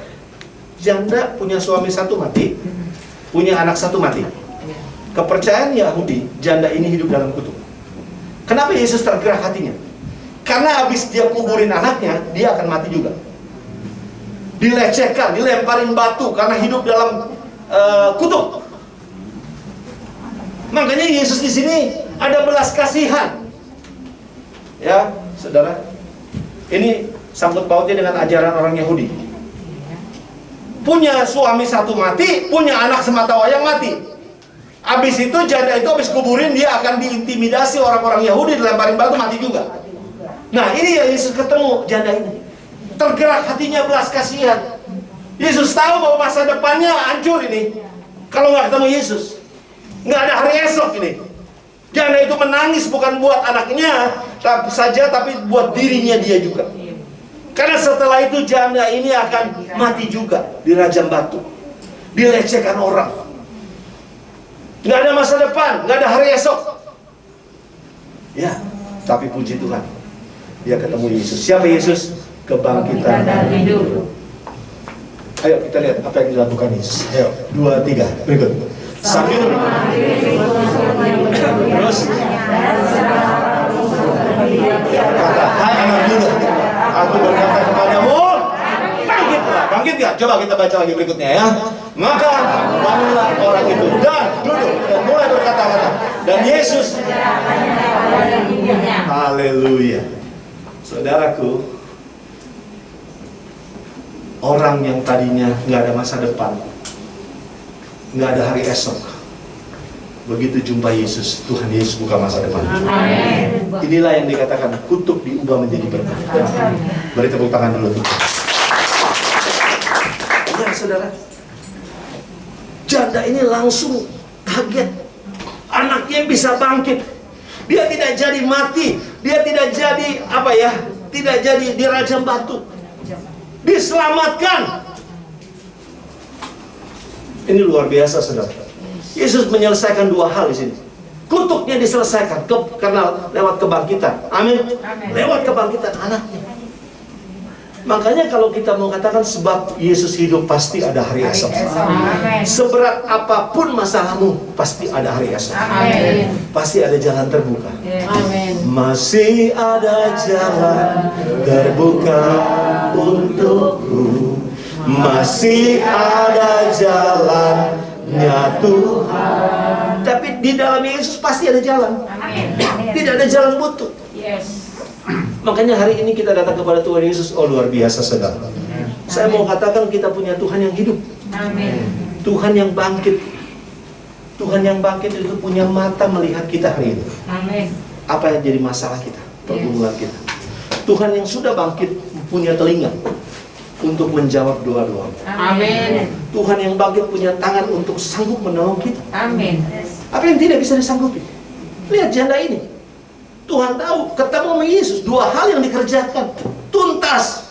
Janda punya suami satu mati, punya anak satu mati. Kepercayaan Yahudi, janda ini hidup dalam kutuk. Kenapa Yesus tergerak hatinya? Karena habis dia kuburin anaknya, dia akan mati juga. Dilecehkan, dilemparin batu karena hidup dalam kutuk. Makanya Yesus di sini ada belas kasihan. Ya, saudara. Ini sangkut pautnya dengan ajaran orang Yahudi. Punya suami satu mati, punya anak sematawayang mati. Habis itu janda itu habis kuburin, dia akan diintimidasi orang-orang Yahudi, dilemparin batu, mati juga. Nah, ini ya Yesus ketemu janda ini. Tergerak hatinya belas kasihan. Yesus tahu bahwa masa depannya hancur ini kalau nggak ketemu Yesus. Nggak ada hari esok ini. Janda itu menangis bukan buat anaknya tapi buat dirinya dia juga. Karena setelah itu janda ini akan mati juga, dirajam batu, dilecehkan orang. Nggak ada masa depan, nggak ada hari esok. Ya, tapi puji Tuhan, dia ketemu Yesus. Siapa Yesus? Kebangkitan dari hidup. Ayo kita lihat apa yang dilakukan Yesus. Ayo, 2, 3, berikut. Sambil terus kata, hai anak muda, aku berkata kepadamu, bangkitlah. Bangkit gak? Coba kita baca lagi berikutnya ya. Maka bangunlah orang itu dan duduk dan mulai berkata-kata. Dan Yesus, haleluya. Saudaraku, orang yang tadinya nggak ada masa depan, nggak ada hari esok, begitu jumpa Yesus, Tuhan Yesus buka masa depan. Amin. Inilah yang dikatakan kutuk diubah menjadi berkat. Beri tepuk tangan dulu tuh. Ya saudara, janda ini langsung kaget, anaknya bisa bangkit. Dia tidak jadi mati, dia tidak jadi tidak jadi dirajam batu, diselamatkan. Ini luar biasa saudara. Yesus menyelesaikan dua hal di sini. Kutuknya diselesaikan karena lewat kebangkitan. Amin. Lewat kebangkitan anaknya. Makanya kalau kita mau katakan sebab Yesus hidup pasti ada hari esok. Seberat apapun masalahmu pasti ada hari esok. Pasti ada jalan terbuka. Masih ada jalan terbuka untukku. Masih ada jalannya Tuhan. Tapi di dalam Yesus pasti ada jalan. Tidak ada jalan buntu. Makanya hari ini kita datang kepada Tuhan Yesus. Oh luar biasa saudara. Saya mau katakan kita punya Tuhan yang hidup. Tuhan yang bangkit. Tuhan yang bangkit itu punya mata melihat kita hari ini. Apa yang jadi masalah kita, pergumulan kita. Tuhan yang sudah bangkit punya telinga untuk menjawab doa-doa. Tuhan yang bangkit punya tangan untuk sanggup menolong kita. Apa yang tidak bisa disanggupi? Lihat janda ini. Tuhan tahu, ketemu sama Yesus, dua hal yang dikerjakan tuntas.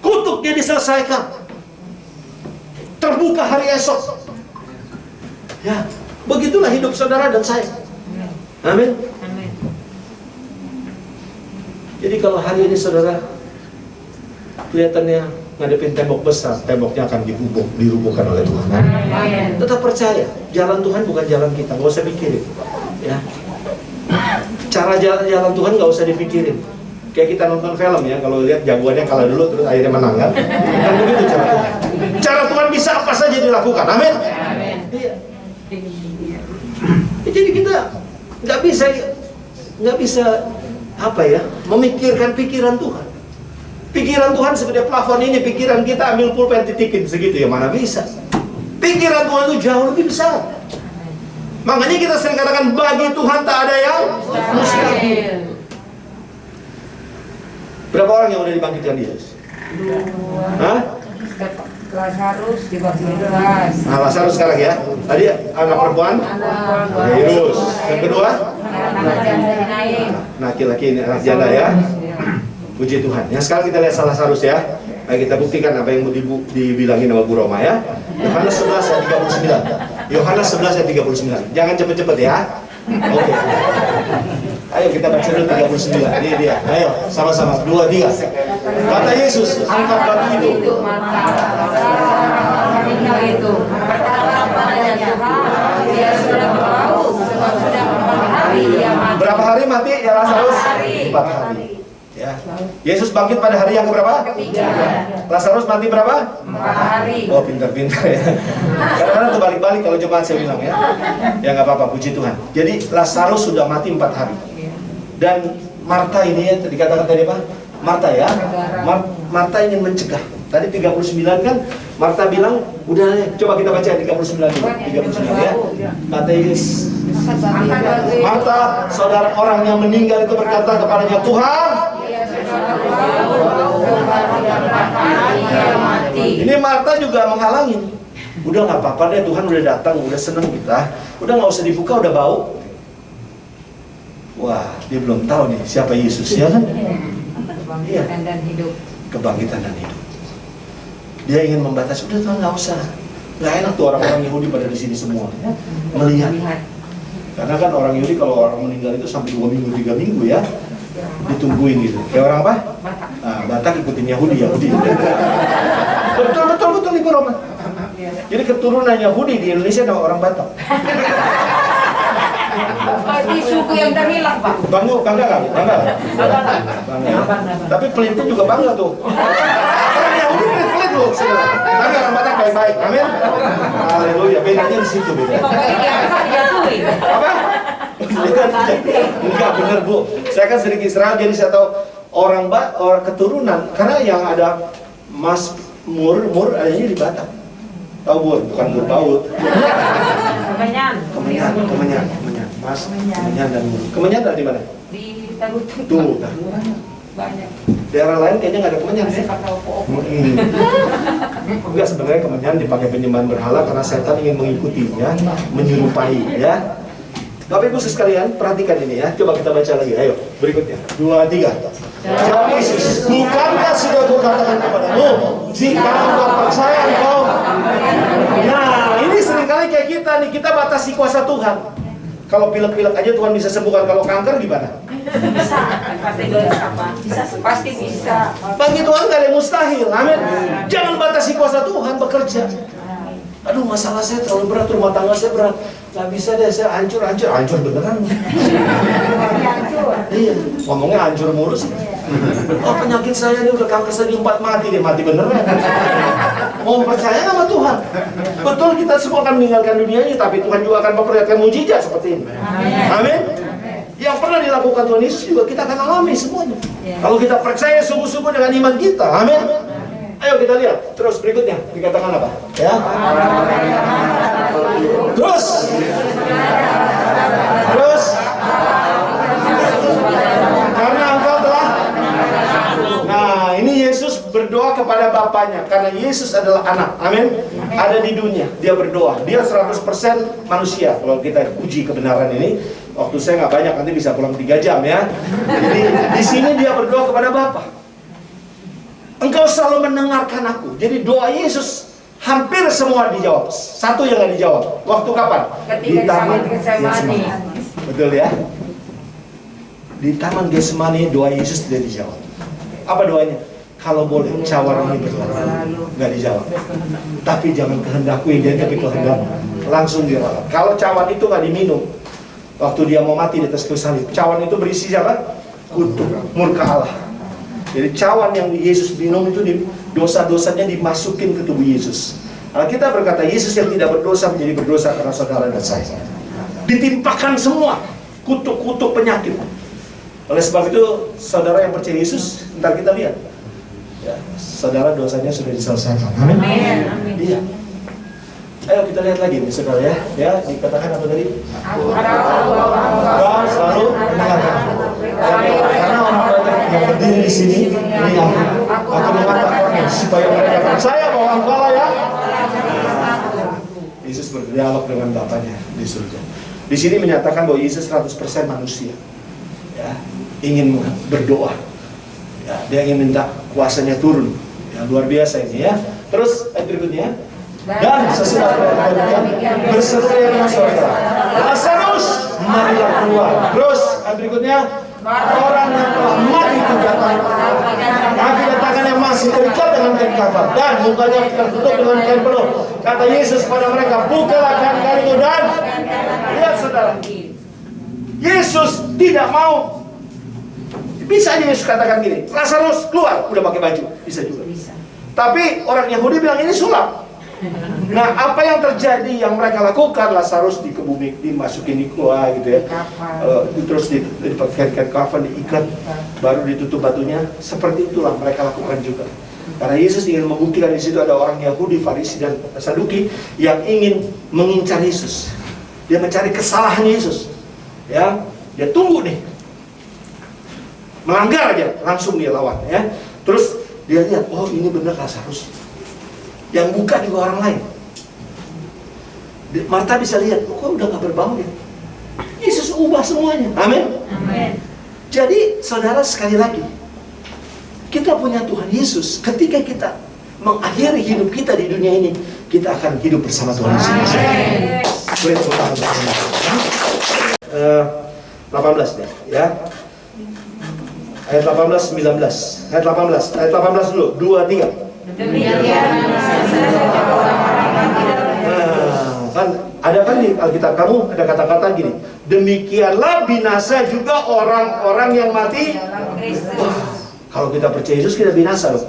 Kutuknya diselesaikan, terbuka hari esok. Ya, begitulah hidup saudara dan saya. Amin. Jadi kalau hari ini saudara kelihatannya ngadepin tembok besar, temboknya akan dirubuhkan oleh Tuhan. Tetap percaya, jalan Tuhan bukan jalan kita, nggak usah pikirin. Ya. Cara jalan Tuhan nggak usah dipikirin. Kayak kita nonton film ya, kalau lihat jagoannya kalah dulu terus akhirnya menang kan? Kan begitu cara Tuhan. Cara Tuhan bisa apa saja dilakukan. Amin. Iya. Jadi kita nggak bisa memikirkan pikiran Tuhan. Pikiran Tuhan seperti plafon ini, pikiran kita ambil pulpen titikin segitu ya, mana bisa. Pikiran Tuhan itu jauh lebih besar. Makanya kita sering katakan bagi Tuhan tak ada yang mustahil. Berapa orang yang udah dibangkitkan Yesus? Hah? Lazarus dibangkitkan. Nah, Lazarus sekarang ya. Tadi anak perempuan Jairus. Yang kedua laki-laki ini anak janda ya. Puji Tuhan. Yang sekarang kita lihat Lazarus ya. Baik, kita buktikan apa yang mau dibilangin sama Bu Roma ya. Yohanes 11 ayat 39. Yohanes 11 ayat 39. Jangan cepet-cepet ya. Oke. Ayo kita baca dulu 39. Ini dia. Ayo sama-sama 2, 3. Kata Yesus, angkat batu itu. Meninggal itu berkata padanya Tuhan, dia sudah berbau sebab sudah 4 hari dia mati. Berapa hari mati ya Lazarus? 4 hari. 4 hari. Ya. Yesus bangkit pada hari yang keberapa? Ketiga. Lazarus mati berapa? 4 hari. Oh, pintar-pintar ya. Kadang-kadang terbalik-balik kalau jemaat saya bilang ya. Ya nggak apa-apa, puji Tuhan. Jadi Lazarus sudah mati 4 hari. Dan Marta ini ya, dikatakan tadi apa? Marta ya. Marta ingin mencegah. Tadi 39 kan Marta bilang, udah deh, coba kita baca 39 dulu. 39 ya. Kata Yesus, Marta, saudara orang yang meninggal itu berkata kepadanya, Tuhan, ini Marta juga menghalangi. Udah nggak apa-apa deh, Tuhan udah datang, udah seneng kita. Udah nggak usah dibuka, udah bau. Wah, dia belum tahu nih siapa Yesus ya kan? Kebangkitan dan hidup. Kebangkitan dan hidup. Dia ingin membatasi, udah Tuhan nggak usah. Nggak enak tuh orang-orang Yahudi pada di sini semua melihat. Karena kan orang Yahudi kalau orang meninggal itu sampai 2 minggu, 3 minggu ya ditungguin gitu. Kayak orang apa? Nah, Batak ikutin Yahudi. Betul Ibu Roma. Jadi keturunan Yahudi di Indonesia ada orang Batak. Di suku yang terhilang, Pak. Bangga nggak? Bangga. Tapi pelitnya juga bangga tuh. Orang Yahudi pelit loh. Bangga orang Batak baik-baik. Amin. Haleluya. Bedanya di situ beda. Pokoknya dia dijatuhin. Apa? Enggak bener Bu. Saya kan sering Israel jadi saya tahu orang keturunan karena yang ada Mas Mur adanya di Batak. Tahu Bu? Bukan Mur Paut. Kemenyan. Mas, Kemenyan dan Mur. Kemenyan dari mana? Di Tarutu. Tuh, Banyak. daerah lain kayaknya nggak ada Kemenyan ya? Enggak, sebenarnya Kemenyan dipakai penyembahan berhala karena setan ingin mengikutinya, menyerupai ya. Bapak Ibu sekalian, perhatikan ini ya. Coba kita baca lagi, ayo. Berikutnya, 2, 3. Jawab Yesus, bukankah sudah kukatakan kepadamu, jika engkau percaya engkau. Nah, ini seringkali kayak kita nih, kita batasi kuasa Tuhan. Kalau pilek-pilek aja Tuhan bisa sembuhkan, kalau kanker gimana? Bisa. Kategori apa? Bisa, pasti bisa. Bagi Tuhan gak ada yang mustahil, amin. Jangan batasi kuasa Tuhan bekerja. Aduh, masalah saya terlalu berat, rumah tangga saya berat. Gak bisa deh, saya hancur beneran. Iya, ngomongnya hancur mulu sih. Oh, penyakit saya ini udah kanker segi 4 mati beneran. Mau percaya sama Tuhan? Betul, kita semua akan meninggalkan dunia ini, tapi Tuhan juga akan memperlihatkan mujizat seperti ini. Amin. Yang pernah dilakukan Tuhan Yesus juga kita akan alami semuanya. Kalau kita percaya sungguh-sungguh dengan iman kita, amin. Ayo kita lihat terus berikutnya dikatakan apa? Ya. Terus. Karena engkau telah. Nah, ini Yesus berdoa kepada Bapaknya karena Yesus adalah anak. Amin. Ada di dunia, dia berdoa. Dia 100% manusia. Kalau kita uji kebenaran ini, waktu saya nggak banyak, nanti bisa pulang 3 jam ya. Jadi di sini dia berdoa kepada Bapa. Engkau selalu mendengarkan aku. Jadi doa Yesus hampir semua dijawab. Satu yang nggak dijawab. Waktu kapan? Di Taman Getsemani. Betul ya? Di Taman Getsemani doa Yesus tidak dijawab. Apa doanya? Kalau boleh cawan ini berlalu. Nggak dijawab. Tapi jangan kehendakku yang jadi, tapi kehendakmu. Langsung diralat. Kalau cawan itu nggak diminum, waktu dia mau mati di atas kayu salib, cawan itu berisi siapa? Kutuk, murka Allah. Jadi cawan yang Yesus minum itu dosa-dosanya dimasukin ke tubuh Yesus. Alkitab berkata Yesus yang tidak berdosa menjadi berdosa karena saudara dan saya. Ditimpakan semua kutuk-kutuk penyakit. Oleh sebab itu saudara yang percaya Yesus, ntar kita lihat ya, saudara dosanya sudah diselesaikan. Amin. Iya. Ayo kita lihat lagi nih saudara ya. Ya, dikatakan apa tadi? Engkau selalu mendengarkan. Karena orang-orang yang berdiri di sini, ini aku akan mengatakan supaya mereka percaya bahwa Engkau lah ya. Yesus berdialog dengan Bapaknya di surga. Di sini menyatakan bahwa Yesus 100% manusia. Ya, ingin berdoa. Ya, dia ingin minta kuasanya turun. Ya, luar biasa ini ya. Terus ayat berikutnya. Dan sesudah berseru dengan suara keras, Lazarus marilah keluar. Terus berikutnya, orang yang telah mati itu datang. Kaki dan tangan yang masih terikat dengan kain kafan dan mukanya tertutup dengan kain penuh. Kata Yesus pada mereka, bukalah kain itu dan lihat saudara. Yesus tidak mau. Bisa aja Yesus katakan gini, Lazarus keluar, udah pakai baju, bisa juga. Tapi orang Yahudi bilang ini sulap. Nah, apa yang terjadi yang mereka lakukan? Lazarus dikebumi, dimasukin di gua gitu ya. Terus dipakaikan kafan, diikat, baru ditutup batunya. Seperti itulah mereka lakukan juga. Karena Yesus ingin membuktikan di situ ada orang Yahudi, Farisi dan Saduki yang ingin mengincar Yesus. Dia mencari kesalahan Yesus. Ya, dia tunggu nih. Melanggar aja, langsung dia lawan ya. Terus dia lihat, oh ini benar Lazarus. Yang buka juga orang lain. Marta bisa lihat, kok udah gak berbau ya. Yesus ubah semuanya. Amin. Jadi saudara, sekali lagi, kita punya Tuhan Yesus. Ketika kita mengakhiri hidup kita di dunia ini, kita akan hidup bersama Tuhan Yesus. Boleh tepuk tangan untuk Tuhan. 18 deh ya. Ayat 18, 19. Ayat 18 dulu, 2, 3. Kan ada kan di Alkitab kamu ada kata-kata gini, demikianlah binasa juga orang-orang yang mati. Kalau kita percaya Yesus kita binasa loh.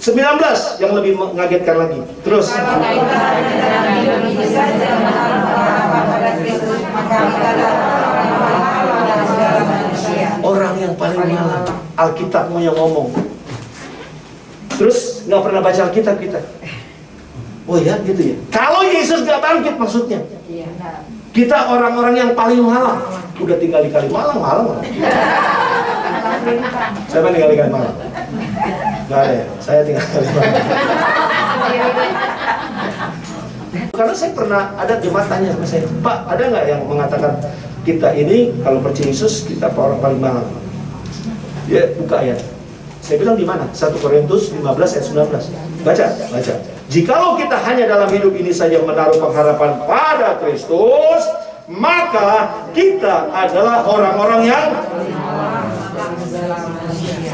19 yang lebih mengagetkan lagi. Terus orang yang paling malang, Alkitabmu yang ngomong. Terus nggak pernah baca Alkitab kita. Oh ya gitu ya. Kalau Yesus nggak bangkit maksudnya, kita orang-orang yang paling malang. Udah tinggal di Kalimalang, malang. Siapa tinggal di Kalimalang? Nggak ada ya. Saya tinggal di Kalimalang. Karena saya pernah ada jemaat tanya sama saya, Pak, ada nggak yang mengatakan kita ini kalau percaya Yesus kita orang paling malang? Dia buka ayat. Saya bilang di mana? 1 Korintus 15 ayat 19. Baca. Jikalau kita hanya dalam hidup ini saja menaruh pengharapan pada Kristus, maka kita adalah orang-orang yang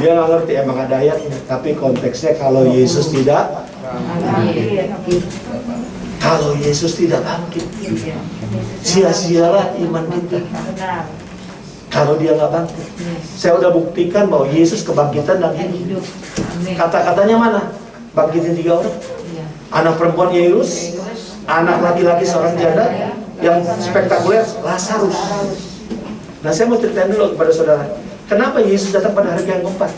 dia nggak ngerti emang ada ayatnya, tapi konteksnya kalau Yesus tidak bangkit, sia-sialah iman kita. Kalau dia nggak bangkit, saya udah buktikan bahwa Yesus kebangkitan dan hidup. Kata-katanya mana? Bangkitin 3 orang. Anak perempuan Yairus, anak laki-laki seorang janda, yang spektakuler Lazarus. Nah, saya mau ceritain dulu kepada saudara, kenapa Yesus datang pada hari yang keempat?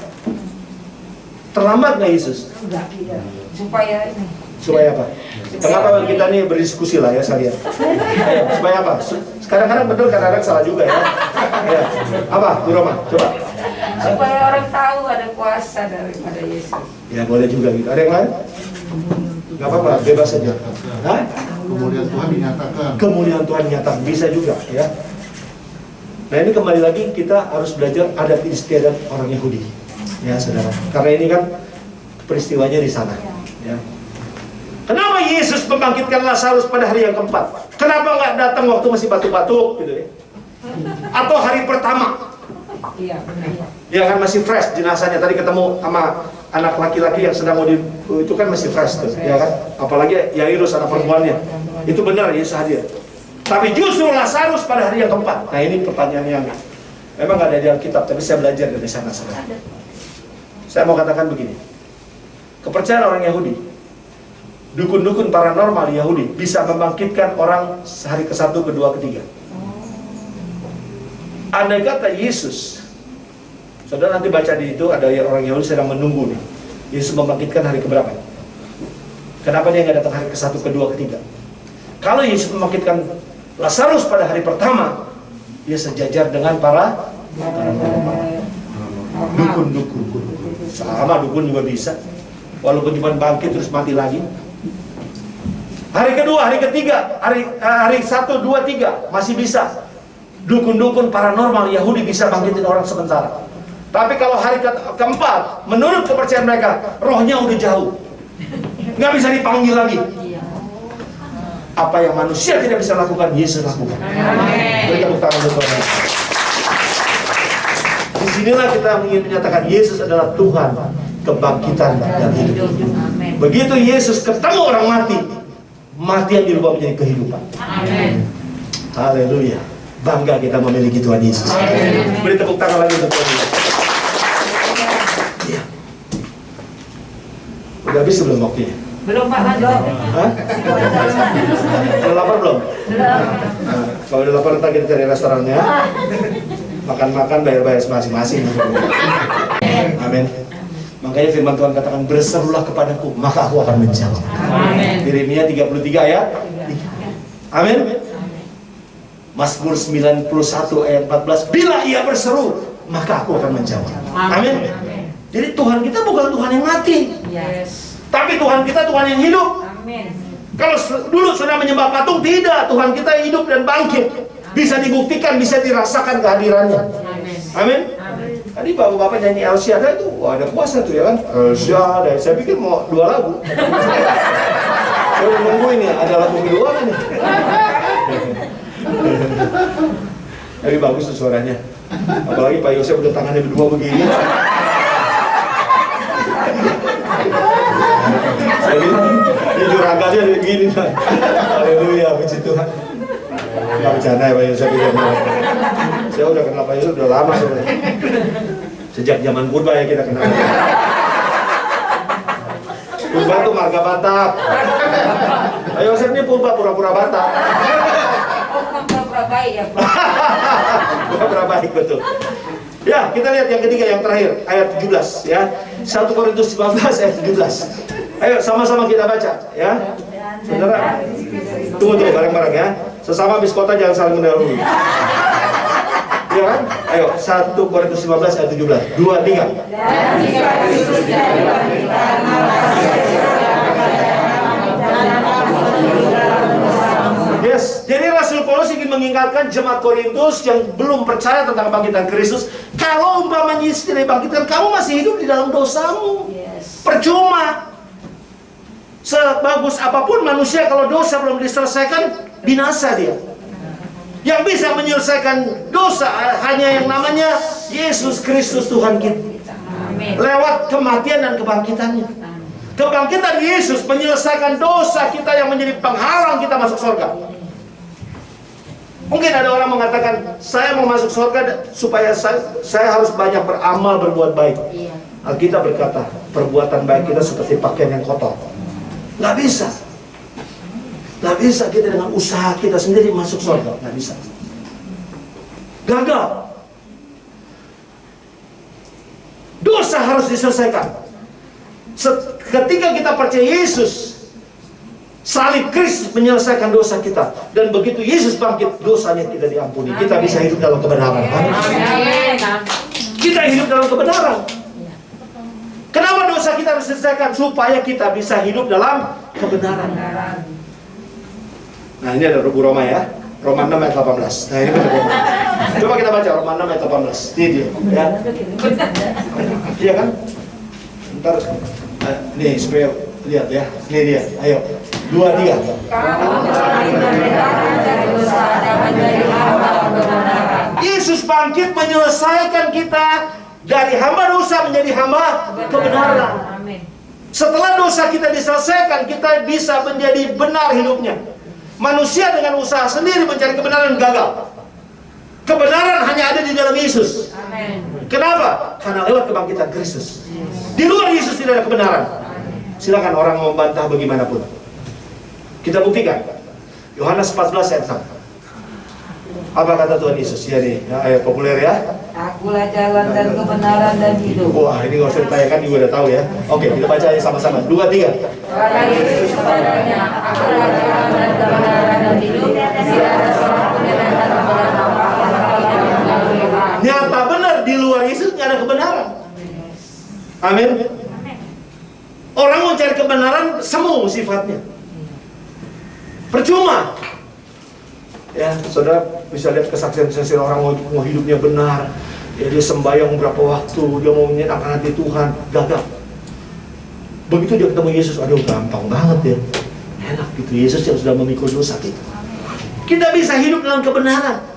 Terlambat nggak Yesus? Supaya apa? Kenapa kita nih berdiskusi lah ya sekalian? Supaya apa? Kadang-kadang betul, kadang-kadang salah juga ya. Ya. Apa, Bu Roma? Coba. Supaya orang tahu ada kuasa daripada Yesus. Ya boleh juga gitu. Ada yang lain? Gak apa-apa, bebas saja. Hah? Kemuliaan Tuhan dinyatakan. Kemuliaan Tuhan dinyatakan, bisa juga ya. Nah ini kembali lagi kita harus belajar adat istiadat orang Yahudi, ya saudara. Karena ini kan peristiwanya di sana. Ya. Kenapa Yesus membangkitkan Lazarus pada hari yang keempat? Kenapa nggak datang waktu masih batuk-batuk gitu ya? Atau hari pertama? Iya, benar. Ya kan masih fresh jenazahnya. Tadi ketemu sama anak laki-laki yang sedang mau itu kan masih fresh tuh, ya kan? Apalagi Yairus anak perempuannya. Itu benar Yesus hadir. Tapi justru Lazarus pada hari yang keempat. Nah ini pertanyaan yang memang nggak ada di Alkitab, tapi saya belajar dari sana. Saya mau katakan begini. Kepercayaan orang Yahudi, dukun-dukun paranormal Yahudi bisa membangkitkan orang hari ke-1, ke-2, ke-3. Andai kata Yesus, saudara nanti baca di itu ada orang Yahudi sedang menunggu nih. Yesus membangkitkan hari keberapa? Kenapa dia nggak datang hari ke-1, ke-2, ke-3? Kalau Yesus membangkitkan Lazarus pada hari pertama, dia sejajar dengan para dukun-dukun. Sama dukun juga bisa, walaupun cuma bangkit terus mati lagi. Hari kedua, hari ketiga, hari 1, 2, 3 masih bisa. Dukun-dukun paranormal Yahudi bisa bangkitin orang sementara. Tapi kalau hari keempat, menurut kepercayaan mereka, rohnya udah jauh, nggak bisa dipanggil lagi. Apa yang manusia tidak bisa lakukan, Yesus lakukan. Beri tepuk tangan untuk Tuhan. Disinilah kita ingin menyatakan Yesus adalah Tuhan, kebangkitan dan hidup. Begitu Yesus ketemu orang mati, mati yang dirubah menjadi kehidupan. Haleluya. Bangga kita memiliki Tuhan Yesus. Beri tepuk tangan lagi untuk Tuhan Yesus. Ya. Udah habis sebelum waktunya? Belum Pak, lanjut. Hah? Udah lapar belum? Nah, kalau udah lapar ntar kita cari restorannya. Makan-makan, bayar-bayar masing-masing. Amin. Makanya firman Tuhan katakan, berserulah kepadaku, maka aku akan menjawab. Yeremia 33 ayat 3. Amin. Mazmur 91 ayat 14, bila ia berseru, maka aku akan menjawab. Amin. Jadi Tuhan kita bukan Tuhan yang mati, tapi Tuhan kita Tuhan yang hidup. Kalau dulu sudah menyembah patung, tidak. Tuhan kita hidup dan bangkit. Bisa dibuktikan, bisa dirasakan kehadirannya. Amin. Tadi bapak-bapak nyanyi El Shaddai itu, wah ada puasa tuh ya kan? El Shaddai, saya pikir mau 2 lagu. Saya udah nunggu ini, ada lagu kedua kan nih. Tapi bagus tuh suaranya. Apalagi Pak Yosef udah tangannya berdua begini. Jadi juragannya begini kan. Haleluya, puji Tuhan. Nggak bercanda ya Pak Yosef. Saya udah kenal Pak Yosef udah lama sebenarnya. Sejak zaman purba ya kita kenal. Purba tuh marga Batak. Pak Yosef ini purba pura-pura Batak. Pura-pura baik ya Pak. Pura-pura baik, betul. Ya, kita lihat yang ketiga, yang terakhir, ayat 17 ya. 1 Korintus 15 ayat 17. Ayo sama-sama kita baca ya. Saudara, tunggu bareng-bareng ya. Sesama habis kota jangan saling mendahului. Ya kan? Ayo, 1 Korintus 15 ayat 17. 2, 3. Yes, jadi Rasul Paulus ingin mengingatkan jemaat Korintus yang belum percaya tentang kebangkitan Kristus. Kalau umpamanya istilah bangkitan, kamu masih hidup di dalam dosamu. Percuma. Sebagus apapun manusia, kalau dosa belum diselesaikan, binasa dia. Yang bisa menyelesaikan dosa hanya yang namanya Yesus Kristus Tuhan kita. Lewat kematian dan kebangkitannya. Kebangkitan Yesus menyelesaikan dosa kita yang menjadi penghalang kita masuk surga. Mungkin ada orang mengatakan, saya mau masuk surga supaya saya harus banyak beramal, berbuat baik. Alkitab berkata, perbuatan baik kita seperti pakaian yang kotor. Nggak bisa. Nggak bisa kita dengan usaha kita sendiri masuk surga. Nggak bisa. Gagal. Dosa harus diselesaikan. Ketika kita percaya Yesus, salib Kristus menyelesaikan dosa kita. Dan begitu Yesus bangkit, dosanya tidak diampuni. Kita bisa hidup dalam kebenaran. Kita hidup dalam kebenaran. Kenapa dosa kita harus diselesaikan? Supaya kita bisa hidup dalam kebenaran. Nah ini ada buku Roma ya. Roma 6 ayat 18. Nah ini benar. Coba kita baca Roma 6 ayat 18. Ini dia ya. Iya kan? Ntar nih supaya lihat ya. Ini dia. Ayo. 2, 3. Yesus bangkit menyelesaikan kita dari hamba dosa menjadi hamba kebenaran. Setelah dosa kita diselesaikan, kita bisa menjadi benar hidupnya. Manusia dengan usaha sendiri mencari kebenaran gagal. Kebenaran hanya ada di dalam Yesus. Kenapa? Karena lewat kebangkitan Kristus. Di luar Yesus tidak ada kebenaran. Silakan orang mau bantah bagaimanapun. Kita buktikan. Yohanes 14 ayat 6. Apa kata Tuhan Yesus? Ya nih, ayat populer ya. Akulah jalan dan kebenaran dan hidup. Wah, ini nggak usah ditanyakan, juga udah tahu ya. Oke, kita baca aja sama-sama. 2, 3. Kata Yesus kepadanya, akulah jalan dan kebenaran dan hidup. Tidak ada seorang pun yang datang kepada Bapa kecuali melalui. Nyata benar, di luar Yesus nggak ada kebenaran. Amin. Orang mau cari kebenaran semu sifatnya. Percuma. Ya, saudara bisa lihat kesaksian-kesaksian orang mau hidupnya benar. Ya, dia sembahyang berapa waktu, dia mau menyenangkan hati Tuhan, gagal. Begitu dia ketemu Yesus, aduh gampang banget ya. Enak gitu, Yesus yang sudah memikul dosa kita. Kita bisa hidup dalam kebenaran.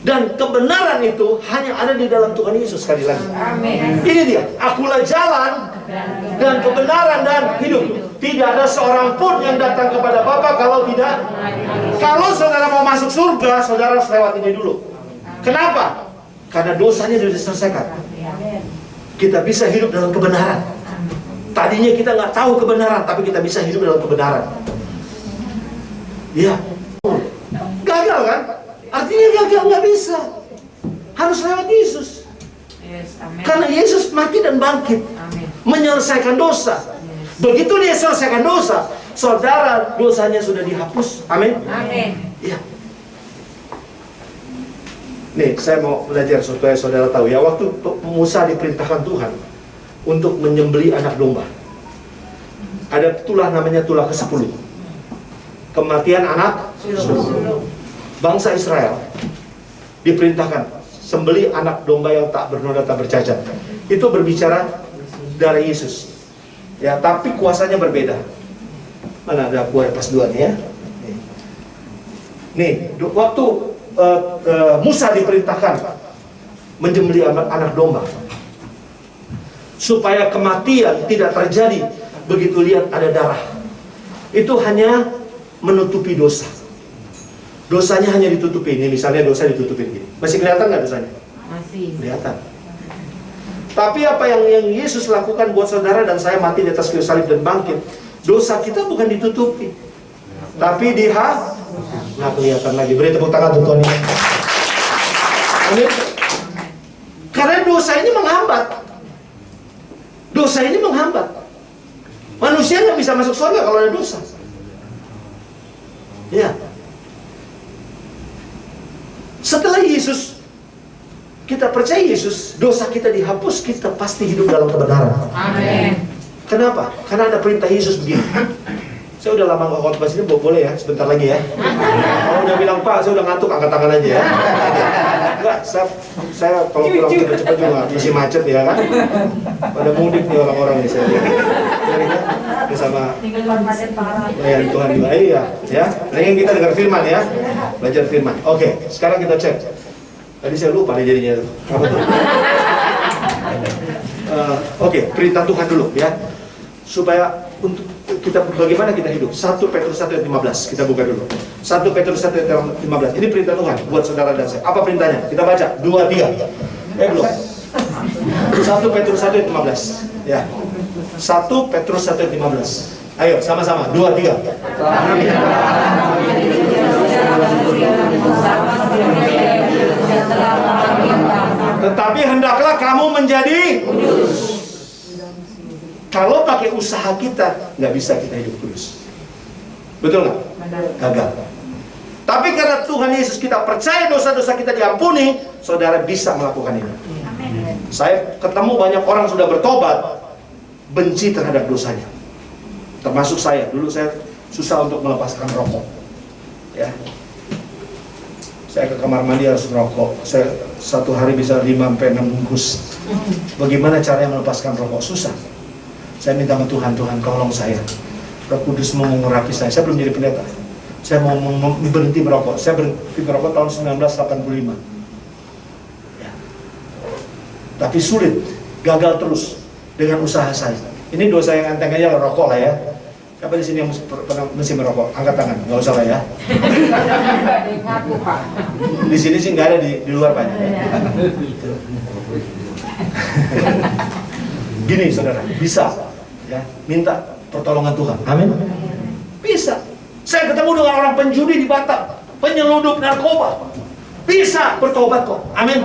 Dan kebenaran itu hanya ada di dalam Tuhan Yesus, sekali lagi. Amin. Ini dia, akulah jalan dan kebenaran dan hidup. Tidak ada seorang pun yang datang kepada Bapa kalau tidak. Kalau saudara mau masuk surga, saudara harus lewat ini dulu. Kenapa? Karena dosanya sudah diselesaikan. Kita bisa hidup dalam kebenaran. Tadinya kita nggak tahu kebenaran, tapi kita bisa hidup dalam kebenaran. Ya, gagal kan? Artinya gagal, nggak bisa. Harus lewat Yesus. Yes, amin. Karena Yesus mati dan bangkit, Amin. menyelesaikan dosa. Begitu dia selesaikan dosa, saudara, dosanya sudah dihapus. Amin. Amin. Iya. Nih, saya mau belajar supaya saudara tahu ya. Waktu Musa diperintahkan Tuhan untuk menyembelih anak domba, ada tulah namanya tulah ke-10. Kematian anak sulung. Bangsa Israel diperintahkan sembelih anak domba yang tak bernoda, tak bercacat. Itu berbicara darah Yesus. Ya, tapi kuasanya berbeda. Mana ada kuah pas dua nih ya? Nih, waktu Musa diperintahkan menyembelih anak domba supaya kematian tidak terjadi begitu lihat ada darah. Itu hanya menutupi dosa. Dosanya hanya ditutupi. Ini misalnya dosa ditutupin gini. Masih kelihatan nggak dosanya? Masih. Kelihatan. Tapi apa yang Yesus lakukan buat saudara dan saya mati di atas kayu salib dan bangkit, dosa kita bukan ditutupi, tapi nggak kelihatan lagi. Beri tepuk tangan untuk Tuhan ini. Amin. Karena dosa ini menghambat. Dosa ini menghambat. Manusia nggak bisa masuk surga kalau ada dosa. Ya. Setelah Yesus, kita percaya Yesus, dosa kita dihapus, kita pasti hidup dalam kebenaran. Amin. Kenapa? Karena ada perintah Yesus begini. Saya udah lama nggak khotbah sini, boleh ya? Sebentar lagi ya. Kalau udah bilang Pak, saya udah ngantuk, angkat tangan aja ya. Enggak, saya kalau pulang cepet-cepet juga masih macet ya kan. Pada mudik nih orang-orang nih saya lihat. Ini sama pelayan Tuhan juga. Iya, ya. Nah, yang kita dengar firman ya, belajar firman. Oke, sekarang kita cek. Tadi saya lupa nih jadinya apa tuh? Oke, perintah Tuhan dulu ya. Supaya untuk kita bagaimana kita hidup. 1 Petrus 1 ayat 15. Kita buka dulu. 1 Petrus 1 ayat 15. Ini perintah Tuhan buat saudara dan saya. Apa perintahnya? Kita baca 2, 3. Belum. 1 Petrus 1 ayat 15. Ya. 1 Petrus 1 ayat 15. Ayo sama-sama 2, 3. Tetapi hendaklah kamu menjadi kudus. Kalau pakai usaha kita, nggak bisa kita hidup kudus. Betul nggak? Gagal. Tapi karena Tuhan Yesus kita percaya dosa-dosa kita diampuni, saudara bisa melakukan ini. Saya ketemu banyak orang sudah bertobat, benci terhadap dosanya. Termasuk saya. Dulu saya susah untuk melepaskan rokok. Ya. Saya ke kamar mandi harus merokok. Saya satu hari bisa 5-6 bungkus. Bagaimana caranya melepaskan rokok? Susah. Saya minta sama Tuhan, Tuhan tolong saya. Roh Kudus mau mengurapi saya. Saya belum jadi pendeta. Saya mau berhenti merokok. Saya berhenti merokok tahun 1985. Ya. Tapi sulit, gagal terus dengan usaha saya. Ini dosa yang enteng aja lah, rokok lah ya. Siapa di sini yang pernah mesti merokok? Angkat tangan, nggak usah lah ya. Di sini sih nggak ada, di luar banyak. Gini saudara, bisa ya minta pertolongan Tuhan. Amin. Bisa. Saya ketemu dengan orang penjudi di Batam, penyeludup narkoba, bisa bertobat kok. Amin.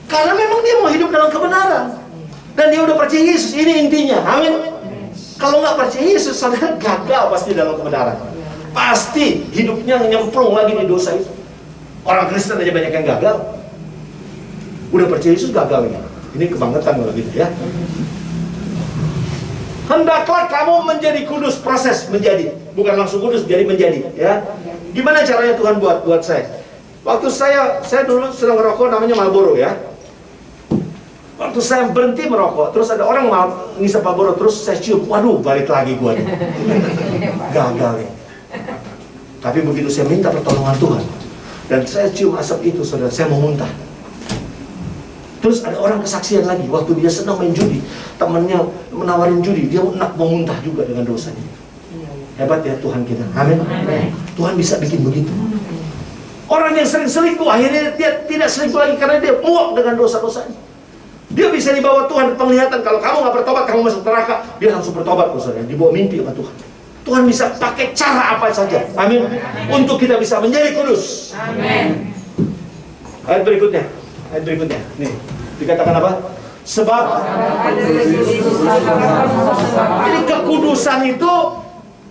Karena memang dia mau hidup dalam kebenaran dan dia udah percaya Yesus. Ini intinya. Amin. Kalau nggak percaya Yesus, saudara gagal pasti dalam kebenaran. Pasti hidupnya nyemplung lagi di dosa itu. Orang Kristen aja banyak yang gagal. Udah percaya Yesus gagal ini. Ini kebangetan kalau gitu ya. Hendaklah kamu menjadi kudus, proses menjadi, bukan langsung kudus, jadi menjadi ya. Gimana caranya Tuhan buat saya? Waktu saya dulu sedang ngerokok namanya Marlboro ya. Waktu saya berhenti merokok, terus ada orang mau ngisap Marlboro, terus saya cium, waduh balik lagi gua nih. Gagal nih. Tapi begitu saya minta pertolongan Tuhan dan saya cium asap itu, saudara, saya mau muntah. Terus ada orang kesaksian lagi, waktu dia sedang main judi, temannya menawarin judi, dia mau muntah juga dengan dosanya. Hebat ya Tuhan kita, amin. Tuhan bisa bikin begitu. Orang yang sering selingkuh, akhirnya dia tidak selingkuh lagi karena dia muak dengan dosa-dosanya. Dia bisa dibawa Tuhan penglihatan, kalau kamu nggak bertobat, kamu masuk neraka. Dia langsung bertobat, saudara, dibawa mimpi sama Tuhan. Tuhan bisa pakai cara apa saja, amin, untuk kita bisa menjadi kudus. Amin. Ayat berikutnya, nih, dikatakan apa? Sebab ini kekudusan itu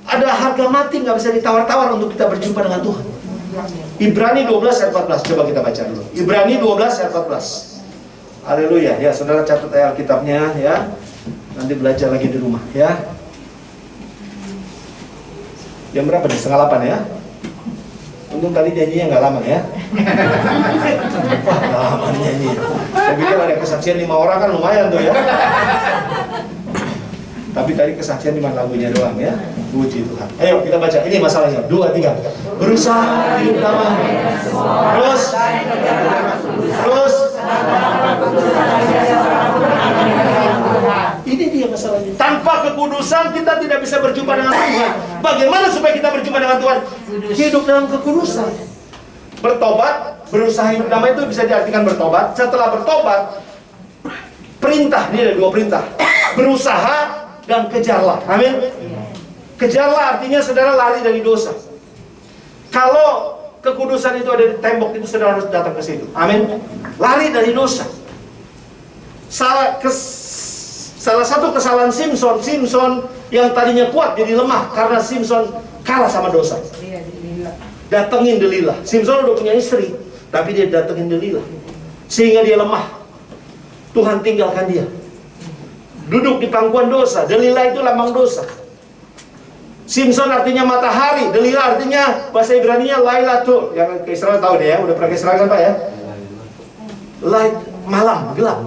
ada harga mati, nggak bisa ditawar-tawar untuk kita berjumpa dengan Tuhan. Ibrani 12 ayat 14, coba kita baca dulu. Ibrani 12 ayat 14. Haleluya, ya saudara catat Alkitabnya ya. Nanti belajar lagi di rumah ya. Jam berapa nih? 7:30 ya. Untung tadi nyanyinya nggak lama ya. Wah, nggak lama nih nyanyi. Saya pikir ada kesaksian 5 orang kan lumayan tuh ya. Tapi tadi kesaksian cuma lagunya doang ya. Puji Tuhan. Ayo kita baca. Ini masalahnya. 2, 3. Berusaha hidup damai. Terus. Ini dia masalahnya. Tanpa kekudusan kita tidak bisa berjumpa dengan Tuhan. Bagaimana supaya kita berjumpa dengan Tuhan? Hidup dalam kekudusan. Bertobat, berusaha hidup damai itu bisa diartikan bertobat. Setelah bertobat, perintah, ini ada 2 perintah. Berusaha dan kejarlah. Amin. Kejarlah artinya saudara lari dari dosa. Kalau kekudusan itu ada di tembok, itu saudara harus datang ke situ. Amin. Lari dari dosa. Salah satu kesalahan Simpson yang tadinya kuat jadi lemah karena Simpson kalah sama dosa. Datengin Delilah. Simpson udah punya istri, tapi dia datengin Delilah sehingga dia lemah. Tuhan tinggalkan dia. Duduk di pangkuan dosa. Delilah itu lambang dosa. Simpson artinya matahari, Delilah artinya bahasa Ibrani-nya Lailatul. Yang ke Israel tahu deh ya, udah pernah ke Israel kan Pak ya? Light, malam, gelap.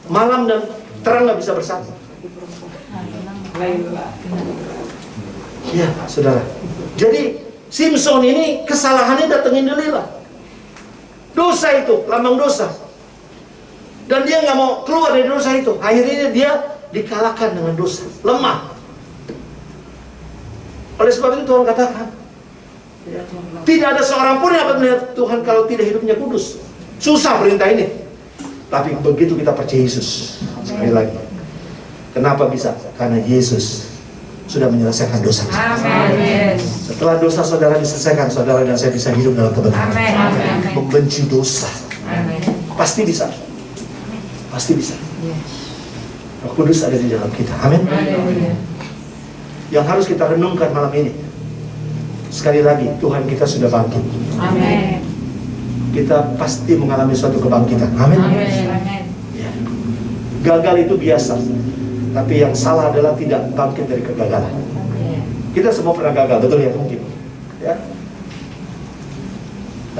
Malam dan terang nggak bisa bersatu. Ya, saudara. Jadi Simpson ini kesalahannya datengin Delilah. Dosa itu, lambang dosa. Dan dia nggak mau keluar dari dosa itu. Akhirnya dia dikalahkan dengan dosa, lemah. Oleh sebab itu Tuhan katakan, tidak ada seorang pun yang dapat melihat Tuhan kalau tidak hidupnya kudus. Susah perintah ini. Tapi begitu kita percaya Yesus, sekali lagi, kenapa bisa? Karena Yesus sudah menyelesaikan dosa. Amin. Setelah dosa saudara diselesaikan, saudara dan saya bisa hidup dalam kebenaran. Membenci dosa. Pasti bisa. Pasti bisa. Roh Kudus ada di dalam kita. Amin. Yang harus kita renungkan malam ini, sekali lagi, Tuhan kita sudah bangkit. Amin. Kita pasti mengalami suatu kebangkitan. Amin. Ya. Gagal itu biasa, tapi yang salah adalah tidak bangkit dari kegagalan. Kita semua pernah gagal, betul ya mungkin. Ya.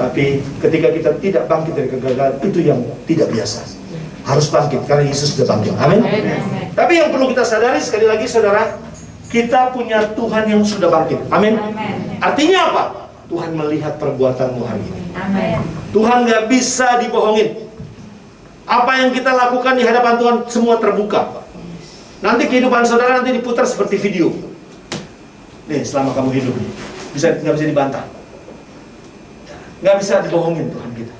Tapi ketika kita tidak bangkit dari kegagalan, itu yang tidak biasa. Harus bangkit karena Yesus sudah bangkit. Amin. Tapi yang perlu kita sadari sekali lagi, saudara, kita punya Tuhan yang sudah bangkit. Amin. Artinya apa? Tuhan melihat perbuatanmu hari ini. Amin. Tuhan nggak bisa dibohongin. Apa yang kita lakukan di hadapan Tuhan semua terbuka. Nanti kehidupan saudara nanti diputar seperti video. Nih, selama kamu hidup nih, nggak bisa dibantah, nggak bisa dibohongin Tuhan kita.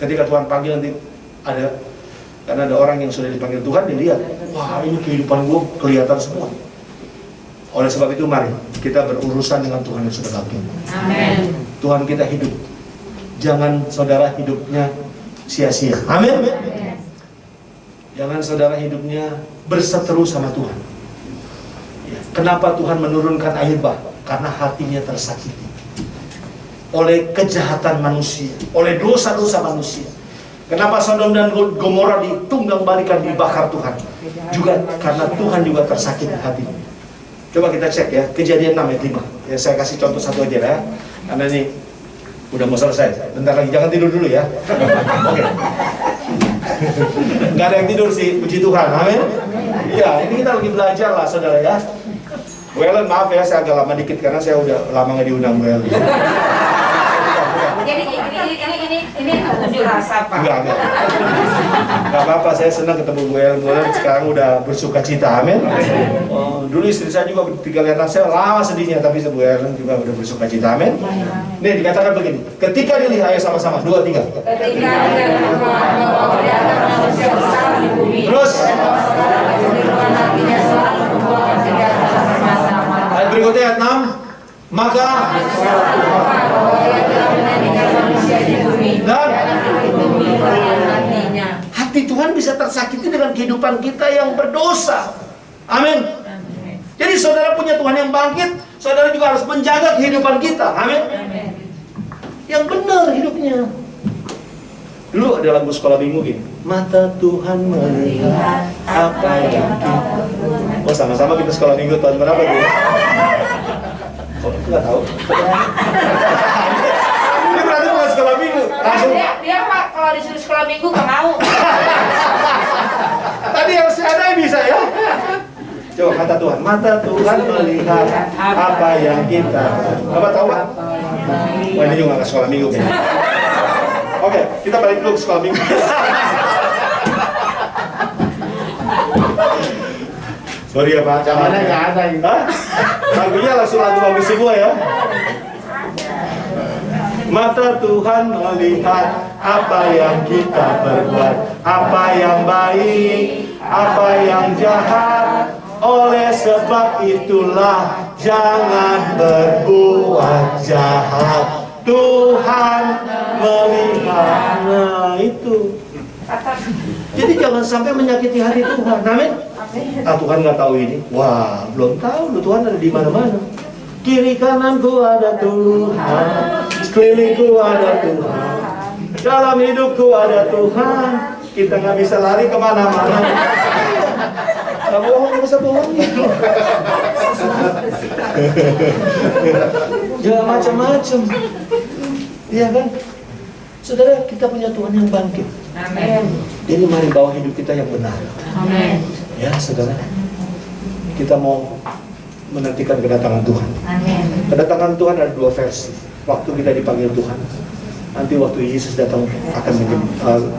Ketika Tuhan panggil nanti karena ada orang yang sudah dipanggil Tuhan, dia lihat, wah ini kehidupan gue kelihatan semua. Oleh sebab itu mari kita berurusan dengan Tuhan yang sudah bangkit. Amin. Tuhan kita hidup. Jangan saudara hidupnya sia-sia. Amin. Jangan saudara hidupnya berseteru sama Tuhan. Ya. Kenapa Tuhan menurunkan air bah? Karena hatinya tersakiti oleh kejahatan manusia, oleh dosa-dosa manusia. Kenapa Sodom dan Gomora ditunggang balikan, dibakar Tuhan? Juga karena Tuhan juga tersakiti hatinya. Coba kita cek ya, Kejadian 6 ayat 5. Ya, saya kasih contoh satu aja ya. Karena ini udah mau selesai. Bentar lagi, jangan tidur dulu ya. Oke. Nggak ada yang tidur sih, puji Tuhan, amin. Iya, ini kita lagi belajar lah saudara ya. Bu Ellen, maaf ya, saya agak lama dikit karena saya udah lama nggak diundang Bu Ellen. Jadi ini unjuk rasa Pak. Enggak. Enggak apa-apa, saya senang ketemu Bu Ellen. Bu Ellen sekarang udah bersuka cita, amin. Oh, dulu istri saya juga tinggal lihat anak saya lama sedihnya, tapi Bu Ellen juga udah bersuka cita, amin. Nih dikatakan begini, ketika dilihat, ayo sama-sama, 2, 3. Ketika bahwa di antara manusia besar di bumi. Terus. Ayat berikutnya ayat 6. Maka dan hati Tuhan bisa tersakiti dengan kehidupan kita yang berdosa. Amin. Jadi saudara punya Tuhan yang bangkit, saudara juga harus menjaga kehidupan kita. Amin. Yang benar hidupnya. Dulu ada lagu sekolah minggu gini, mata Tuhan melihat apa yang kita. Oh, sama-sama kita sekolah minggu tahun berapa tuh? Oh, nggak tahu. Ini berarti bukan sekolah minggu. Langsung. Dia Pak kalau disuruh sekolah minggu nggak mau. Tadi harus ada yang bisa ya. Coba kata Tuhan, mata Tuhan melihat apa yang kita. Bapak tahu Pak? Wah, ini juga nggak sekolah minggu kayaknya. Oke, kita balik dulu ke sekolah minggu. Sorry ya Pak. Zamannya nggak ada ini. Hah? Lagunya langsung lagu bagus semua ya. Mata Tuhan melihat apa yang kita perbuat, apa yang baik, apa yang jahat. Oleh sebab itulah jangan berbuat jahat. Tuhan melihat. Nah itu. Jadi jangan sampai menyakiti hati Tuhan. Amin. Ah, Tuhan nggak tahu ini. Wah, belum tahu. Lu Tuhan ada di mana-mana. Kiri kananku ada Tuhan, sekelilingku ada Tuhan, dalam hidupku ada Tuhan. Kita nggak bisa lari kemana-mana. Nggak bohong, nggak bisa bohong. Jangan macam-macam. Iya kan? Saudara, kita punya Tuhan yang bangkit. Amin. Jadi mari bawa hidup kita yang benar. Amin. Ya, saudara. Kita mau menantikan kedatangan Tuhan. Amin. Kedatangan Tuhan ada 2 versi. Waktu kita dipanggil Tuhan, nanti waktu Yesus datang akan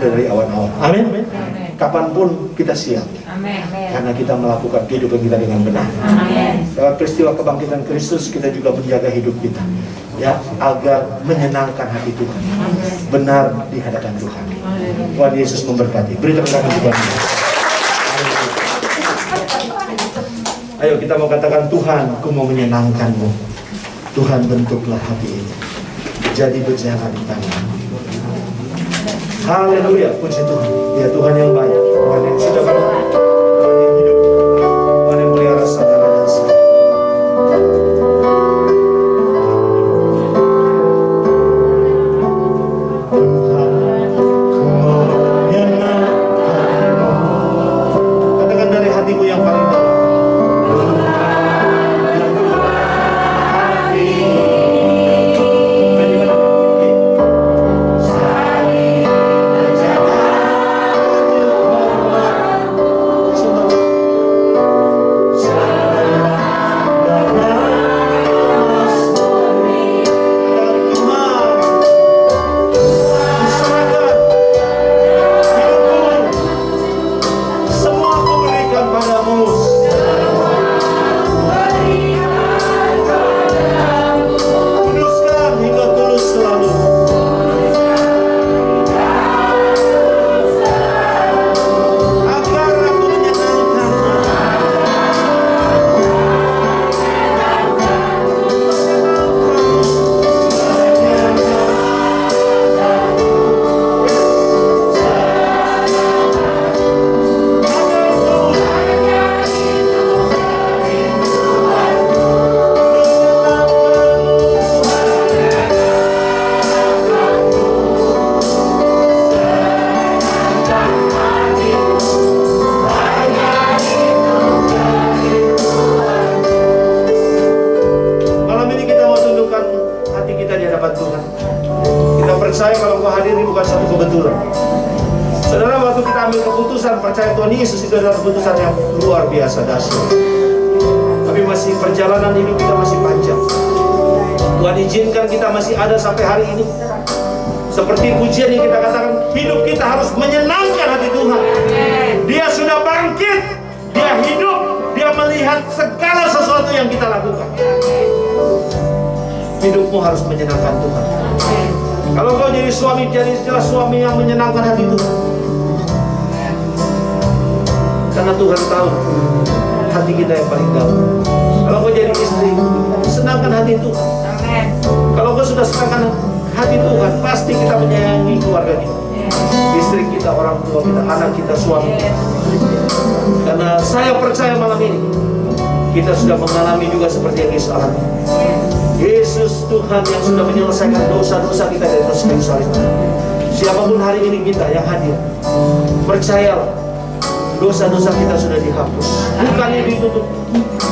dari awan-awan. Amin. Kapanpun kita siap. Amin. Karena kita melakukan kehidupan kita dengan benar. Amin. Lewat peristiwa kebangkitan Kristus, kita juga menjaga hidup kita, ya, agar menyenangkan hati Tuhan, benar di hadapan Tuhan. Tuhan Yesus memberkati. Beri tepuk tangan Tuhan. Ayo kita mau katakan, Tuhan, aku mau menyenangkan-Mu. Tuhan, bentuklah hati ini jadi berjalan di tangan-Mu. Haleluya, puji Tuhan. Ya Tuhan yang baik, Tuhan yang sudah berdoa, Tuhan yang hidup, Tuhan yang melihara segala dosa. Tuhan, ku mau menyenangkan-Mu. Katakan dari hatimu yang paling dalam. percaya Tuhan Yesus itu adalah keputusan yang luar biasa dahsyat. Tapi masih perjalanan hidup kita masih panjang. Tuhan izinkan kita masih ada sampai hari ini. Seperti pujian yang kita katakan, hidup kita harus menyenangkan hati Tuhan. Dia sudah bangkit, dia hidup, dia melihat segala sesuatu yang kita lakukan. Hidupmu harus menyenangkan Tuhan. Kalau kau jadi suami, jadilah suami yang menyenangkan hati Tuhan. Karena Tuhan tahu hati kita yang paling dalam. Kalau kau jadi istri, senangkan hati Tuhan. Kalau kau sudah senangkan hati Tuhan, pasti kita menyayangi keluarga kita, istri kita, orang tua kita, anak kita, suami kita. Karena saya percaya malam ini kita sudah mengalami juga seperti yang Yesus alami. Yesus Tuhan yang sudah menyelesaikan dosa-dosa kita dari atas kayu salib. Siapapun hari ini kita yang hadir, percayalah, dosa-dosa kita sudah dihapus, bukannya ditutup.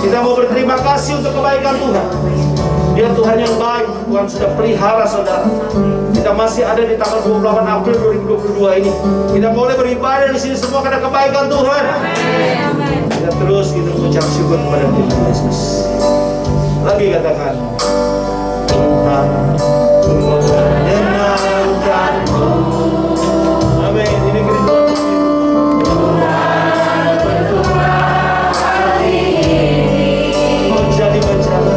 Kita mau berterima kasih untuk kebaikan Tuhan. Dia Tuhan yang baik. Tuhan sudah pelihara saudara. Kita masih ada di tanggal 28 April 2022 ini. Kita boleh beribadah di sini semua karena kebaikan Tuhan. Kita terus kita mengucap syukur kepada Tuhan Yesus. Lagi katakan, Tuhan menyenangkanku. Amin. Ini kita jadi berjalan.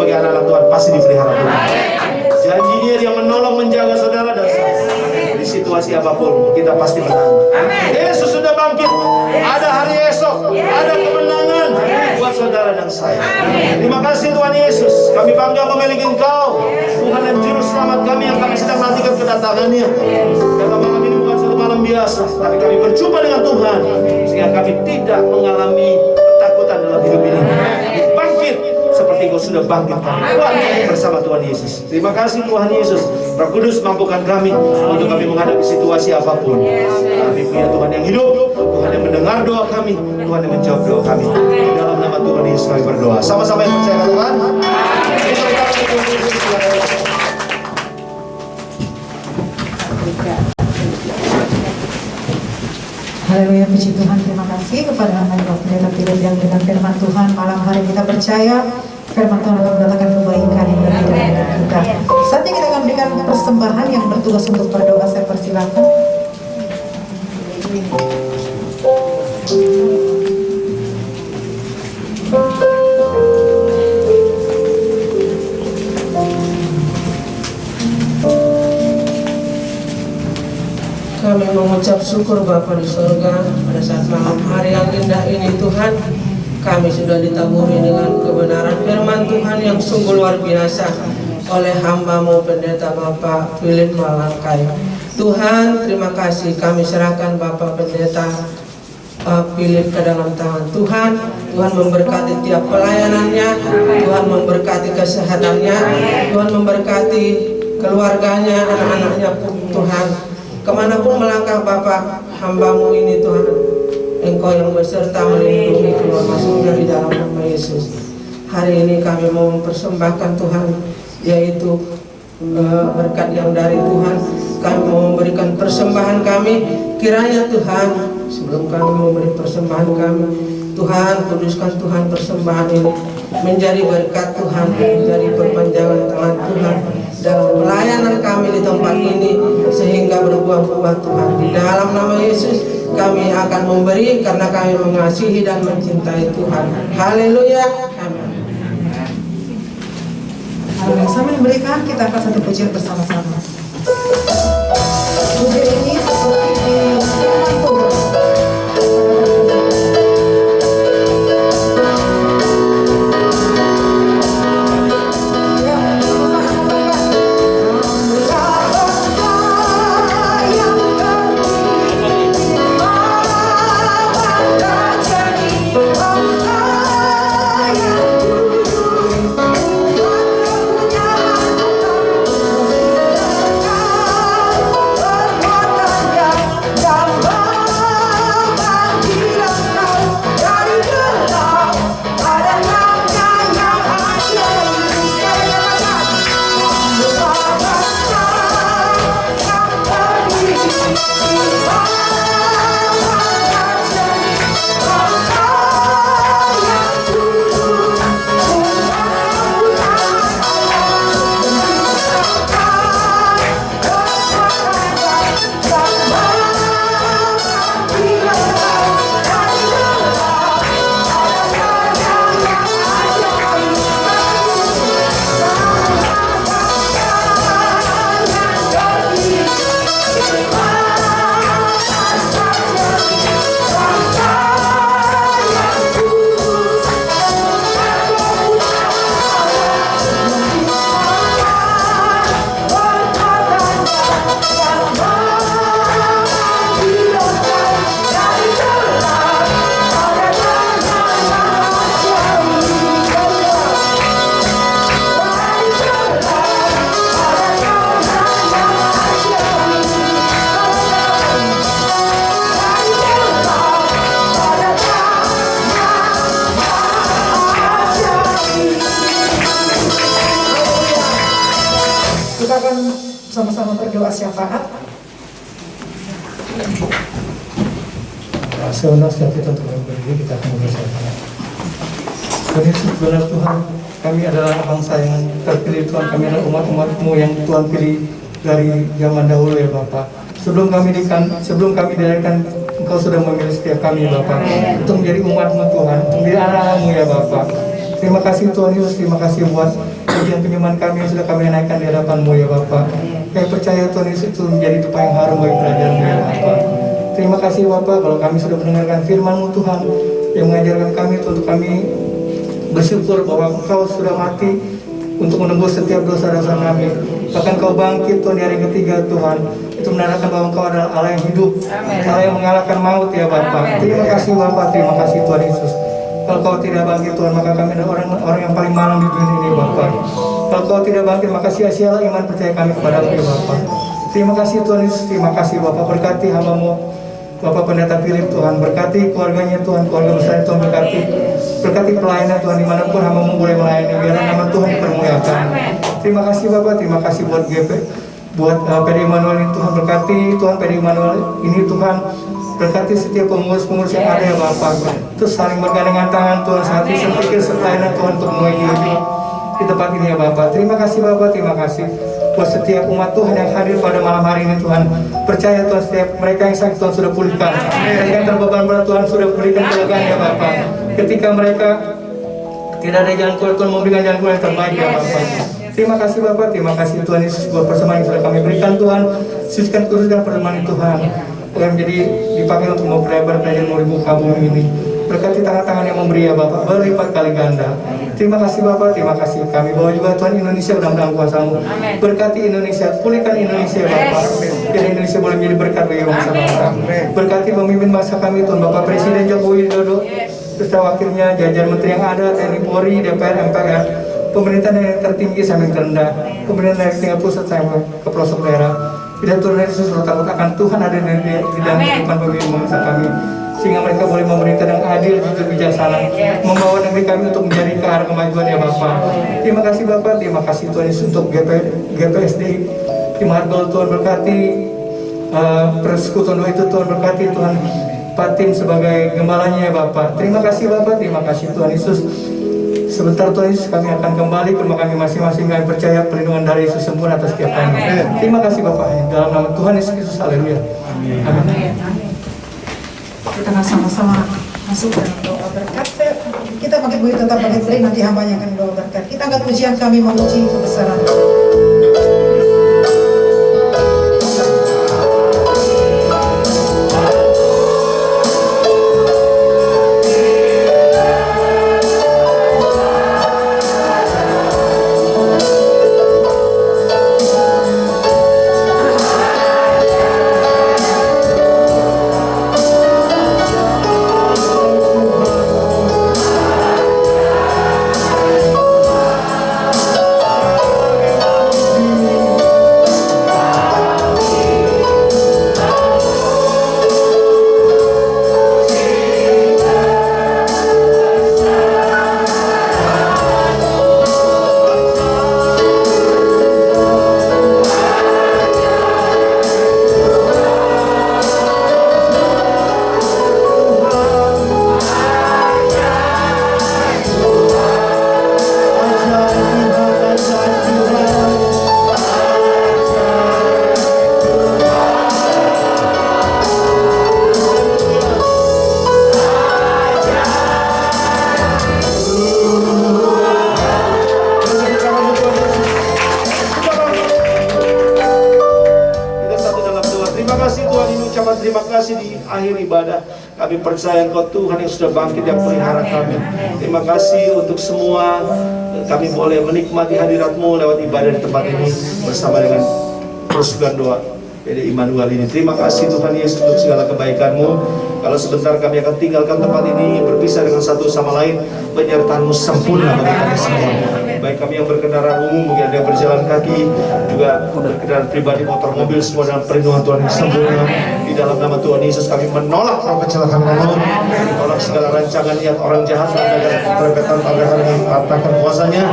sebagai anak-anak Tuhan pasti dipelihara Tuhan. Janjinya dia menolong, menjaga saudara dan saya. Di situasi apapun kita pasti menang. Yesus sudah bangkit. Ada hari esok, ada kemenangan buat saudara dan saya. Terima kasih Tuhan Yesus. Kami bangga memiliki Engkau, Tuhan dan Juru Selamat kami yang kami sedang nantikan kedatangannya. Karena malam ini bukan satu malam biasa, tapi kami berjumpa dengan Tuhan sehingga kami tidak mengalami ketakutan dalam hidup ini. Bangkit seperti Engkau sudah bangkitkan kuat bersama Tuhan Yesus. Terima kasih Tuhan Yesus. Roh Kudus mampukan kami untuk kami menghadapi situasi apapun. Kami punya Tuhan yang hidup, Tuhan yang mendengar doa kami, Tuhan yang menjawab doa kami. Di dalam nama Tuhan Yesus kami berdoa. Sama-sama yang percaya Tuhan. Haleluya, puji Tuhan. Terima kasih kepada Bapak Pendeta Philip yang dengan firman Tuhan malam hari kita percaya firman Tuhan akan mendatangkan kebaikan yang berbeda dengan kita. Saatnya kita akan berikan persembahan yang bertugas untuk berdoa. Saya persilakan. Kami mengucap syukur Bapa di surga pada saat malam hari yang indah ini Tuhan. Kami sudah ditaburi dengan kebenaran firman Tuhan yang sungguh luar biasa oleh hamba-Mu Pendeta Bapak Philip Malangkai. Tuhan, terima kasih kami serahkan Bapak Pendeta Philip ke dalam tangan Tuhan. Tuhan memberkati tiap pelayanannya, Tuhan memberkati kesehatannya, Tuhan memberkati keluarganya, anak-anaknya Tuhan. Kemanapun melangkah Bapak hamba-Mu ini Tuhan, Engkau yang beserta melindungi keluar masuknya di dalam nama Yesus. Hari ini kami mau mempersembahkan Tuhan, yaitu berkat yang dari Tuhan. Kami mau memberikan persembahan kami. Kiranya Tuhan, sebelum kami memberi persembahan kami, Tuhan kuduskan Tuhan persembahan ini menjadi berkat Tuhan, menjadi perpanjangan tangan Tuhan dalam pelayanan kami di tempat ini, sehingga berbuah-buah Tuhan. Di dalam nama Yesus kami akan memberi karena kami mengasihi dan mencintai Tuhan. Haleluya. Amin. Sambil memberikan, kita akan satu pujian bersama-sama. Pujian ini seperti di firman Tuhan. Kita akan sama-sama berdoa syafaat. Seunas yang kita Tuhan berdiri, kita akan bersama. Tuhan Yesus, benar Tuhan, kami adalah bangsa yang terpilih Tuhan, kami adalah umat-umat-Mu yang Tuhan pilih dari zaman dahulu ya Bapak. Sebelum kami dilahirkan, Engkau sudah memilih setiap kami Bapak untuk menjadi umat-Mu Tuhan, untuk menjadi anak-anak-Mu ya Bapak. Terima kasih Tuhan Yesus, terima kasih buat pujian penyembahan kami yang sudah kami naikkan di hadapan-Mu ya Bapa. Kami percaya Tuhan Yesus itu menjadi dupa yang harum bagi kerajaan-Mu ya Bapa. Terima kasih Bapa kalau kami sudah mendengarkan firman-Mu Tuhan yang mengajarkan kami untuk kami bersyukur bahwa Engkau sudah mati untuk menembus setiap dosa-dosa kami. Bahkan Kau bangkit Tuhan di hari ketiga Tuhan. Itu menandakan bahwa Engkau adalah Allah yang hidup, Allah yang mengalahkan maut ya Bapa. Terima kasih Bapa, terima kasih Tuhan Yesus. Kalau Kau tidak bangkit Tuhan, maka kami adalah orang yang paling malang di dunia ini Bapa. Kalau Kau tidak bangkit, maka sia-sialah iman percaya kami kepada-Mu ya Bapa. Terima kasih Tuhan Yesus, terima kasih Bapa. Berkati hamba-Mu Bapak Pendeta Philip Tuhan, berkati keluarganya Tuhan, keluarga besar Tuhan berkati. Berkati pelayanan Tuhan dimanapun hamba-Mu boleh melayani, biar nama Tuhan dipermuliakan. Terima kasih Bapak, terima kasih buat GP, buat PD Immanuel ini Tuhan, berkati Tuhan PD Immanuel ini Tuhan, berkati setiap pengurus-pengurus yang ada ya Bapak. Terus saling bergandengan tangan Tuhan, saat ini sepikir pelayanan Tuhan untuk menuju di tempat ini ya Bapak. Terima kasih Bapak, terima kasih buat setiap umat Tuhan yang hadir pada malam hari ini Tuhan. Percaya Tuhan setiap mereka yang sakit Tuhan sudah pulihkan, mereka yang terbeban berat Tuhan sudah berikan kelegaan ya Bapak. Ketika mereka tidak ada jalan keluar Tuhan memberikan jalan keluar yang terbaik ya Bapak. Terima kasih Bapak, terima kasih Tuhan Yesus buat persembahan yang sudah kami berikan Tuhan. Sucikan kuduskan persembahan Tuhan yang menjadi dipakai untuk memperlebar kerajaan-Mu di muka bumi ini. Berkati tangan-tangan yang memberi ya Bapak, berlipat kali ganda. Terima kasih Bapak, terima kasih. Kami bawa juga Tuhan Indonesia dalam tangan kuasa-Mu. Berkati Indonesia, pulihkan Indonesia Bapak. Biar Indonesia boleh menjadi berkat bagi bangsa-bangsa. Berkati pemimpin bangsa kami Tuhan, Bapak Presiden Joko Widodo, beserta wakilnya, jajaran menteri yang ada, TNI Polri, DPR, MPR, pemerintahan yang tertinggi sampai yang terendah, pemerintahan yang tingkat pusat sampai ke pelosok daerah. Tidak Tuhan Yesus selalu takut akan Tuhan ada di dalam kehidupan pemimpin bangsa kami, sehingga mereka boleh memerintah dengan adil, jujur, bijaksana, membawa negeri kami untuk menjadi ke arah kemajuan ya Bapak. Terima kasih Bapak, terima kasih Tuhan Yesus untuk GPSDI di Margol Tuhan, berkati persekutuan itu Tuhan, berkati Tuhan Pak Tim sebagai gembalanya ya Bapak. Terima kasih Bapak, terima kasih Tuhan Yesus. Sebentar Tuhan Yesus kami akan kembali ke rumah kami masing-masing. Kami percaya perlindungan dari Yesus sempurna atas setiap kami. Terima kasih Bapak, dalam nama Tuhan Yesus Kristus, haleluya. Amin. Kita akan sama-sama masuk dalam doa berkat. Kita pakai boleh tetap pakai play, nanti hambanya akan doa berkat. Kita angkat pujian kami memuji kebesaran. Terima kasih di akhir ibadah. Kami percaya Engkau Tuhan yang sudah bangkit yang pelihara kami. Terima kasih untuk semua. Kami boleh menikmati hadirat-Mu lewat ibadah di tempat ini bersama dengan persekutuan doa PD Immanuel ini. Terima kasih Tuhan Yesus untuk segala kebaikan-Mu. Kalau sebentar kami akan tinggalkan tempat ini, berpisah dengan satu sama lain, penyertaan-Mu sempurna bagi kami semua. Baik kami yang berkendaraan umum, mungkin ada yang berjalan kaki, juga berkendaraan pribadi, motor, mobil, semua dalam perlindungan Tuhan yang sempurna. Di dalam nama Tuhan Yesus kami menolak roh kecelakaan umum, menolak segala rancangan niat orang jahat, perpetan tabrakan yang patahkan kuasanya.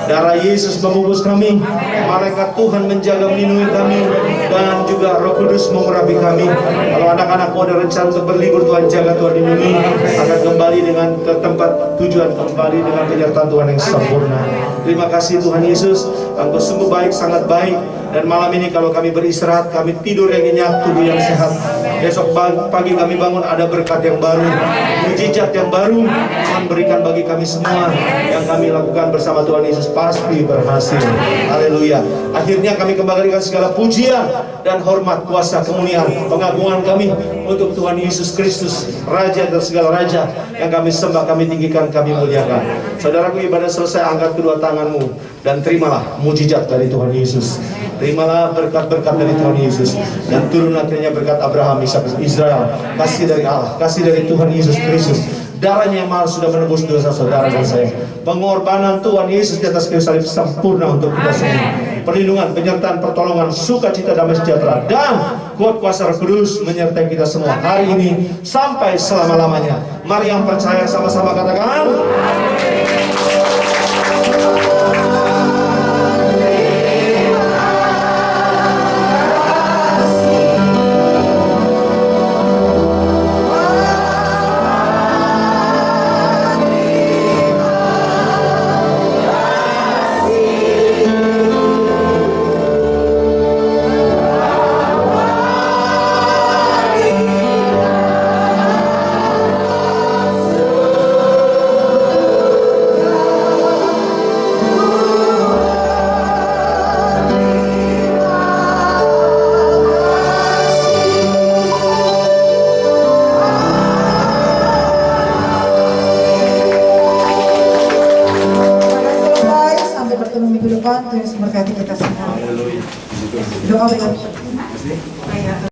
Darah Yesus membungkus kami, malaikat Tuhan menjaga melindungi kami, dan juga Roh Kudus mengurapi kami. Kalau anak-anak mau ada rencana untuk berlibur, Tuhan jaga, Tuhan lindungi, akan kembali dengan ke tempat tujuan, kembali dengan penyertaan Tuhan yang sempurna. Terima kasih Tuhan Yesus, Engkau sungguh baik, sangat baik. Dan malam ini kalau kami beristirahat, kami tidur yang nyenyak, tubuh yang sehat. Besok pagi kami bangun ada berkat yang baru, mujizat yang baru. Tuhan berikan bagi kami semua. Yang kami lakukan bersama Tuhan Yesus pasti berhasil. Haleluya. Akhirnya kami kembalikan segala pujian dan hormat, kuasa, kemuliaan, pengagungan kami untuk Tuhan Yesus Kristus, Raja dan segala Raja. Yang kami sembah, kami tinggikan, kami muliakan. Saudaraku, ibadah selesai, angkat kedua tanganmu dan terimalah mujizat dari Tuhan Yesus. Terimalah berkat-berkat dari Tuhan Yesus. Dan turun akhirnya berkat Abraham, Ishak, Israel. Kasih dari Allah, kasih dari Tuhan Yesus Kristus. Darahnya yang mahal sudah menebus dosa saudara dan saya. Pengorbanan Tuhan Yesus di atas kayu salib sempurna untuk kita semua. Perlindungan, penyertaan, pertolongan, sukacita, damai sejahtera, dan kuat kuasa Roh Kudus menyertai kita semua hari ini sampai selama-lamanya. Mari yang percaya sama-sama katakan. Tuhan Yesus memberkati kita semua. Doa bagi